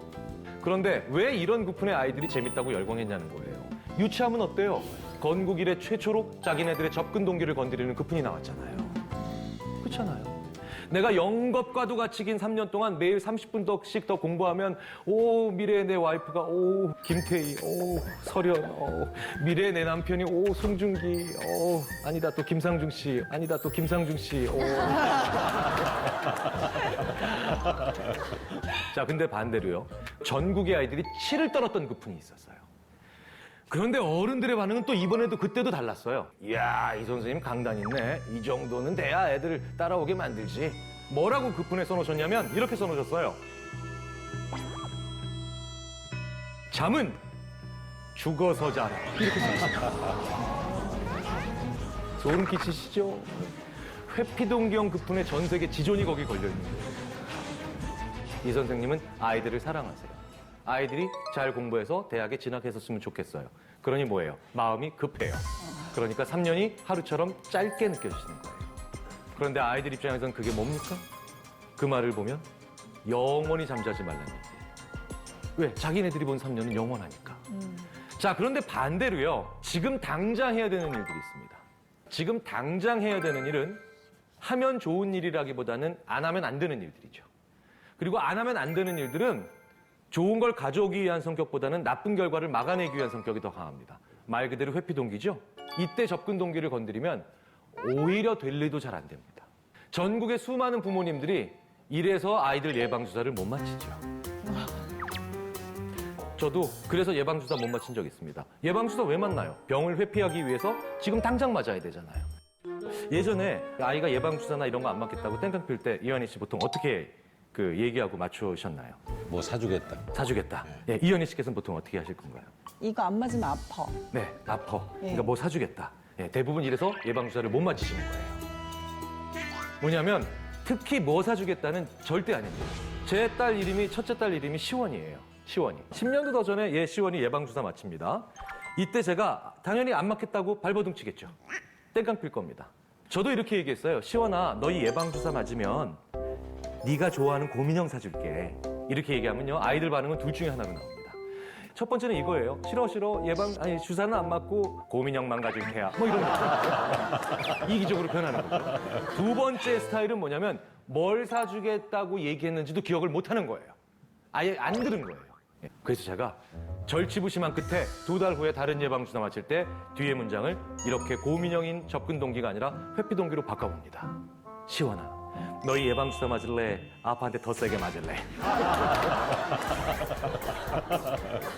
그런데 왜 이런 그뿐의 아이들이 재밌다고 열광했냐는 거예요. 유치하면 어때요? 건국 이래 최초로 자기네들의 접근 동기를 건드리는 그뿐이 나왔잖아요. 그렇잖아요. 내가 영겁과도 같이 긴 3년 동안 매일 30분씩 더 공부하면 오 미래의 내 와이프가 오 김태희, 오 설현, 오 미래의 내 남편이 오 송중기, 오 아니다 또 김상중 씨, 아니다 또 김상중 씨, 오. 자, 근데 반대로요. 전국의 아이들이 치를 떨었던 그 분이 있었어요. 그런데 어른들의 반응은 또 이번에도 그때도 달랐어요. 이야, 이 선생님 강단 있네. 이 정도는 돼야 애들 따라오게 만들지. 뭐라고 그 분에 써놓으셨냐면 이렇게 써놓으셨어요. 잠은 죽어서 자라. 이렇게 써놓으셨어요. 소름 끼치시죠? 회피동경 그 분의 전 세계 지존이 거기 걸려있는 거예요. 이 선생님은 아이들을 사랑하세요. 아이들이 잘 공부해서 대학에 진학했었으면 좋겠어요. 그러니 뭐예요? 마음이 급해요. 그러니까 3년이 하루처럼 짧게 느껴지시는 거예요. 그런데 아이들 입장에서는 그게 뭡니까? 그 말을 보면 영원히 잠자지 말라는 얘기예요. 왜? 자기네들이 본 3년은 영원하니까. 자, 그런데 반대로요. 지금 당장 해야 되는 일들이 있습니다. 지금 당장 해야 되는 일은 하면 좋은 일이라기보다는 안 하면 안 되는 일들이죠. 그리고 안 하면 안 되는 일들은 좋은 걸 가져오기 위한 성격보다는 나쁜 결과를 막아내기 위한 성격이 더 강합니다. 말 그대로 회피 동기죠. 이때 접근 동기를 건드리면 오히려 될 일도 잘 안 됩니다. 전국의 수많은 부모님들이 이래서 아이들 예방주사를 못 맞히죠. 저도 그래서 예방주사 못 맞힌 적 있습니다. 예방주사 왜 맞나요? 병을 회피하기 위해서 지금 당장 맞아야 되잖아요. 예전에 아이가 예방주사나 이런 거 안 맞겠다고 땡깡 필 때 이현희 씨 보통 어떻게 얘기하고 맞추셨나요? 뭐 사주겠다. 사주겠다. 예, 이현희 씨께서는 보통 어떻게 하실 건가요? 이거 안 맞으면 아파. 네, 아파. 예. 그러니까 뭐 사주겠다. 예, 대부분 이래서 예방주사를 못 맞히시는 거예요. 뭐냐면 특히 뭐 사주겠다는 절대 아닙니다. 제 딸 이름이 첫째 딸 이름이 시원이에요. 시원이. 10년도 더 전에 시원이 예방주사 맞힙니다. 이때 제가 당연히 안 맞겠다고 발버둥 치겠죠. 땡깡 필 겁니다. 저도 이렇게 얘기했어요. 시원아, 너희 예방주사 맞으면 네가 좋아하는 곰인형 사줄게. 이렇게 얘기하면요. 아이들 반응은 둘 중에 하나가 나옵니다. 첫 번째는 이거예요. 싫어, 주사는 안 맞고 곰인형만 가질 테야. 뭐 이런 거. 이기적으로 변하는 거죠. 두 번째 스타일은 뭐냐면 뭘 사주겠다고 얘기했는지도 기억을 못 하는 거예요. 아예 안 들은 거예요. 그래서 제가 절치부심한 끝에 2달 후에 다른 예방주사 맞힐 때 뒤에 문장을 이렇게 곰인형인 접근 동기가 아니라 회피 동기로 바꿔봅니다. 시원아, 너희 예방주사 맞을래? 아빠한테 더 세게 맞을래?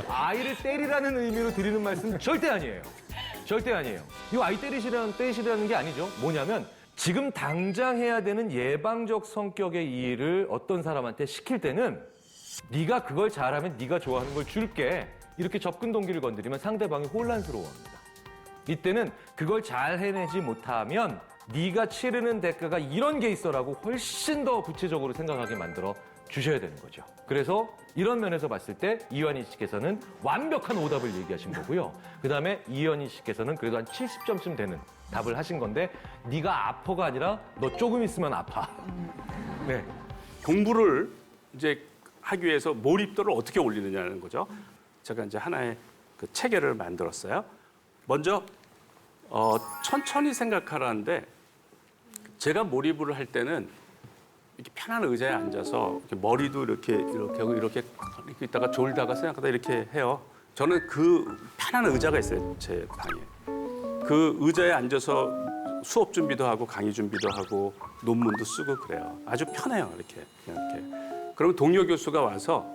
아이를 때리라는 의미로 드리는 말씀 절대 아니에요. 절대 아니에요. 이 아이 때리시라는 게 아니죠. 뭐냐면 지금 당장 해야 되는 예방적 성격의 일을 어떤 사람한테 시킬 때는 네가 그걸 잘하면 네가 좋아하는 걸 줄게. 이렇게 접근 동기를 건드리면 상대방이 혼란스러워합니다. 이때는 그걸 잘 해내지 못하면 네가 치르는 대가가 이런 게 있어라고 훨씬 더 구체적으로 생각하게 만들어 주셔야 되는 거죠. 그래서 이런 면에서 봤을 때 이현희 씨께서는 완벽한 오답을 얘기하신 거고요. 그다음에 이현희 씨께서는 그래도 한 70점쯤 되는 답을 하신 건데 네가 아파가 아니라 너 조금 있으면 아파. 네. 공부를 이제 하기 위해서 몰입도를 어떻게 올리느냐는 거죠. 제가 이제 하나의 그 체계를 만들었어요. 먼저 천천히 생각하라는데 제가 몰입을 할 때는 이렇게 편한 의자에 앉아서 이렇게 머리도 이렇게 하고 이렇게 있다가 졸다가 생각하다 이렇게 해요. 저는 그 편한 의자가 있어요, 제 방에. 그 의자에 앉아서 수업 준비도 하고 강의 준비도 하고 논문도 쓰고 그래요. 아주 편해요, 이렇게. 그러면 동료 교수가 와서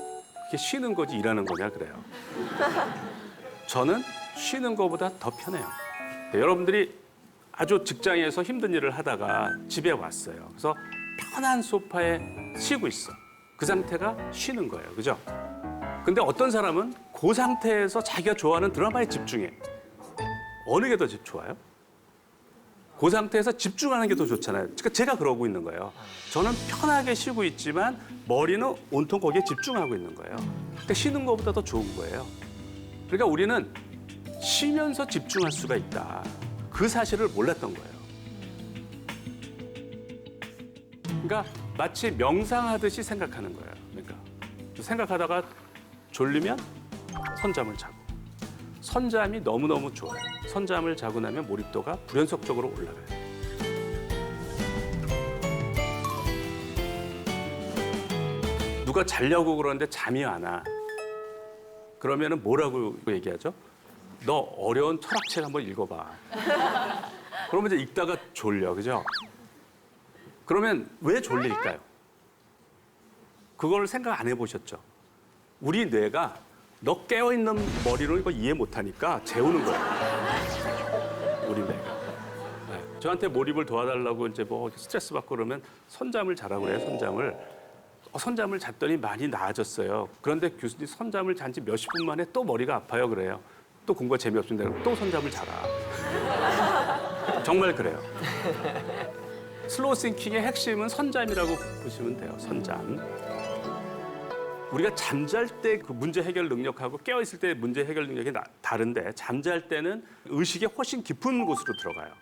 이렇게 쉬는 거지 일하는 거냐 그래요. 저는 쉬는 것보다 더 편해요. 여러분들이 아주 직장에서 힘든 일을 하다가 집에 왔어요. 그래서 편한 소파에 쉬고 있어. 그 상태가 쉬는 거예요. 그죠? 근데 어떤 사람은 그 상태에서 자기가 좋아하는 드라마에 집중해. 어느 게 더 좋아요? 그 상태에서 집중하는 게 더 좋잖아요. 그러니까 제가 그러고 있는 거예요. 저는 편하게 쉬고 있지만 머리는 온통 거기에 집중하고 있는 거예요. 근데 쉬는 것보다 더 좋은 거예요. 그러니까 우리는 쉬면서 집중할 수가 있다. 그 사실을 몰랐던 거예요. 그러니까 마치 명상하듯이 생각하는 거예요. 그러니까 생각하다가 졸리면 선잠을 자고 선잠이 너무너무 좋아요. 선잠을 자고 나면 몰입도가 불연속적으로 올라가요. 누가 자려고 그러는데 잠이 안 와. 그러면은 뭐라고 얘기하죠? 너 어려운 철학책 한번 읽어봐. 그러면 이제 읽다가 졸려, 그죠? 그러면 왜 졸릴까요? 그걸 생각 안 해보셨죠? 우리 뇌가 너 깨어있는 머리로 이거 이해 못하니까 재우는 거예요. 우리 뇌가. 네. 저한테 몰입을 도와달라고 이제 뭐 스트레스 받고 그러면 선잠을 자라고 그래요, 선잠을. 선잠을 잤더니 많이 나아졌어요. 그런데 교수님 선잠을 잔 지 몇십 분 만에 또 머리가 아파요, 그래요. 또 공부가 재미없습니다. 또 선잠을 자라. 정말 그래요. 슬로우 싱킹의 핵심은 선잠이라고 보시면 돼요, 선잠. 우리가 잠잘 때 그 문제 해결 능력하고 깨어있을 때 문제 해결 능력이 다른데 잠잘 때는 의식의 훨씬 깊은 곳으로 들어가요.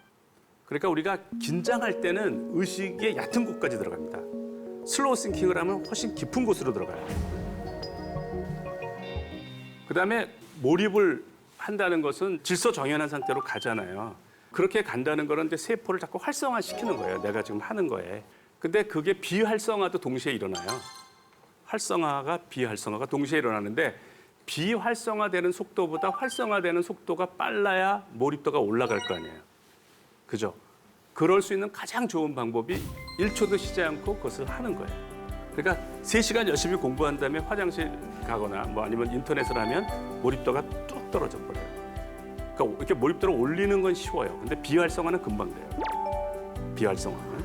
그러니까 우리가 긴장할 때는 의식의 얕은 곳까지 들어갑니다. 슬로우 싱킹을 하면 훨씬 깊은 곳으로 들어가요. 그다음에 몰입을 한다는 것은 질서 정연한 상태로 가잖아요. 그렇게 간다는 거는 이제 세포를 자꾸 활성화시키는 거예요. 내가 지금 하는 거에. 근데 그게 비활성화도 동시에 일어나요. 활성화가 비활성화가 동시에 일어나는데 비활성화되는 속도보다 활성화되는 속도가 빨라야 몰입도가 올라갈 거 아니에요. 그죠? 그럴 수 있는 가장 좋은 방법이 1초도 쉬지 않고 그것을 하는 거예요. 그러니까 3시간 열심히 공부한 다음에 화장실 가거나 뭐 아니면 인터넷을 하면 몰입도가 뚝 떨어져 버려요. 그러니까 이렇게 몰입도를 올리는 건 쉬워요. 근데 비활성화는 금방 돼요. 비활성화는.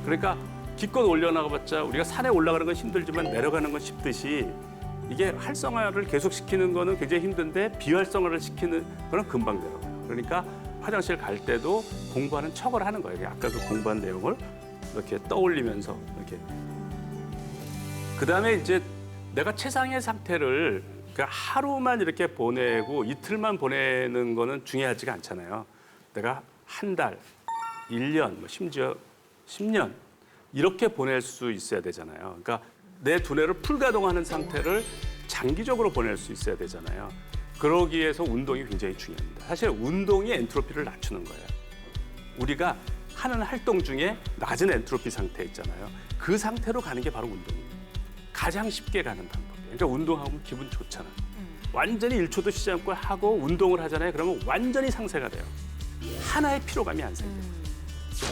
그러니까 기껏 올려나가봤자 우리가 산에 올라가는 건 힘들지만 내려가는 건 쉽듯이 이게 활성화를 계속시키는 거는 굉장히 힘든데 비활성화를 시키는 거는 금방 돼요. 그러니까 화장실 갈 때도 공부하는 척을 하는 거예요. 아까 그 공부한 내용을 이렇게 떠올리면서 이렇게. 그다음에 이제 내가 최상의 상태를 그러니까 하루만 이렇게 보내고 이틀만 보내는 거는 중요하지가 않잖아요. 내가 한 달, 1년, 뭐 심지어 10년 이렇게 보낼 수 있어야 되잖아요. 그러니까 내 두뇌를 풀가동하는 상태를 장기적으로 보낼 수 있어야 되잖아요. 그러기 위해서 운동이 굉장히 중요합니다. 사실 운동이 엔트로피를 낮추는 거예요. 우리가 하는 활동 중에 낮은 엔트로피 상태 있잖아요. 그 상태로 가는 게 바로 운동이에요. 가장 쉽게 가는 방법이에요. 그러니까 운동하면 기분 좋잖아요. 완전히 1초도 쉬지 않고 하고 운동을 하잖아요. 그러면 완전히 상쇄가 돼요. 하나의 피로감이 안 생겨요.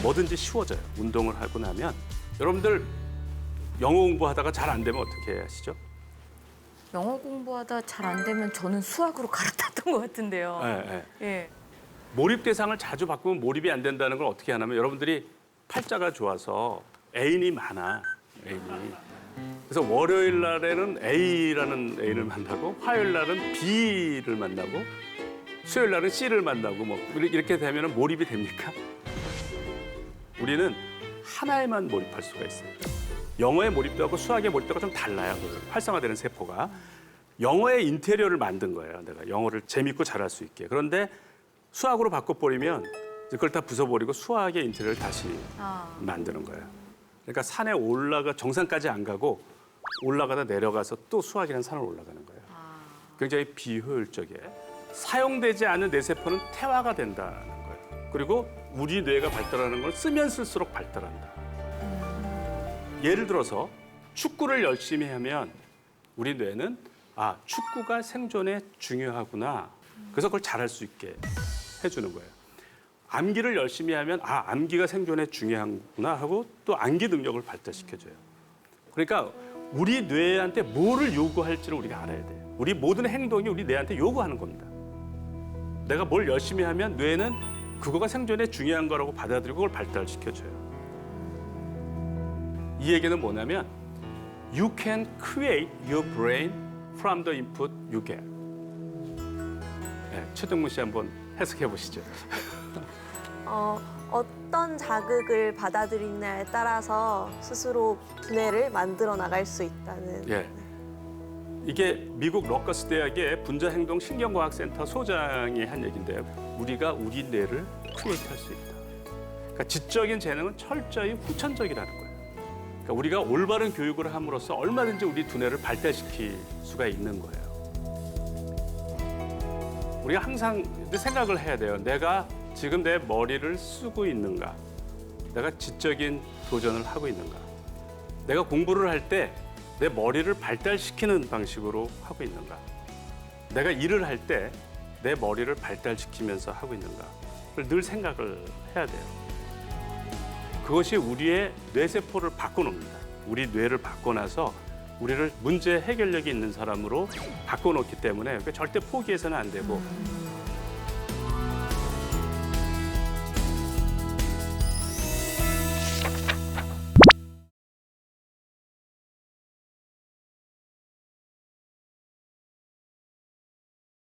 뭐든지 쉬워져요. 운동을 하고 나면. 여러분들 영어 공부하다가 잘 안 되면 어떻게 하시죠? 영어 공부하다 잘 안 되면 저는 수학으로 갈아탔던 것 같은데요. 네. 예. 몰입 대상을 자주 바꾸면 몰입이 안 된다는 걸 어떻게 하냐면 여러분들이 팔자가 좋아서 애인이 많아. 애인이. 그래서 월요일 날에는 A라는 애인을 만나고 화요일 날은 B를 만나고 수요일 날은 C를 만나고 뭐 이렇게 되면 몰입이 됩니까? 우리는 하나에만 몰입할 수가 있어요. 영어의 몰입도하고 수학의 몰입도가 좀 달라요. 활성화되는 세포가. 영어의 인테리어를 만든 거예요. 내가 영어를 재밌고 잘할 수 있게. 그런데 수학으로 바꿔버리면 그걸 다 부숴버리고 수학의 인테리어를 다시 만드는 거예요. 그러니까 산에 정상까지 안 가고 올라가다 내려가서 또 수학이라는 산을 올라가는 거예요. 굉장히 비효율적이에요. 사용되지 않은 뇌세포는 퇴화가 된다는 거예요. 그리고 우리 뇌가 발달하는 건 쓰면 쓸수록 발달한다. 예를 들어서 축구를 열심히 하면 우리 뇌는 축구가 생존에 중요하구나. 그래서 그걸 잘할 수 있게 해주는 거예요. 암기를 열심히 하면 암기가 생존에 중요하구나 하고 또 암기 능력을 발달시켜줘요. 그러니까 우리 뇌한테 뭐를 요구할지를 우리가 알아야 돼요. 우리 모든 행동이 우리 뇌한테 요구하는 겁니다. 내가 뭘 열심히 하면 뇌는 그거가 생존에 중요한 거라고 받아들이고 그걸 발달시켜줘요. 이 얘기는 뭐냐면 You can create your brain from the input you get. 네, 최동문 씨 한번 해석해 보시죠. 어떤 자극을 받아들이냐에 따라서 스스로 두뇌를 만들어 나갈 수 있다는. 예. 이게 미국 러커스 대학의 분자행동 신경과학센터 소장이 한 얘기인데요. 우리가 우리 뇌를 크리에이트 할 수 있다. 그러니까 지적인 재능은 철저히 후천적이라는 거예요. 그러니까 우리가 올바른 교육을 함으로써 얼마든지 우리 두뇌를 발달시킬 수가 있는 거예요. 우리가 항상 생각을 해야 돼요. 내가 지금 내 머리를 쓰고 있는가? 내가 지적인 도전을 하고 있는가? 내가 공부를 할 때 내 머리를 발달시키는 방식으로 하고 있는가? 내가 일을 할 때 내 머리를 발달시키면서 하고 있는가를 늘 생각을 해야 돼요. 그것이 우리의 뇌세포를 바꿔놓습니다. 우리 뇌를 바꿔놔서 우리를 문제 해결력이 있는 사람으로 바꿔놓기 때문에 절대 포기해서는 안 되고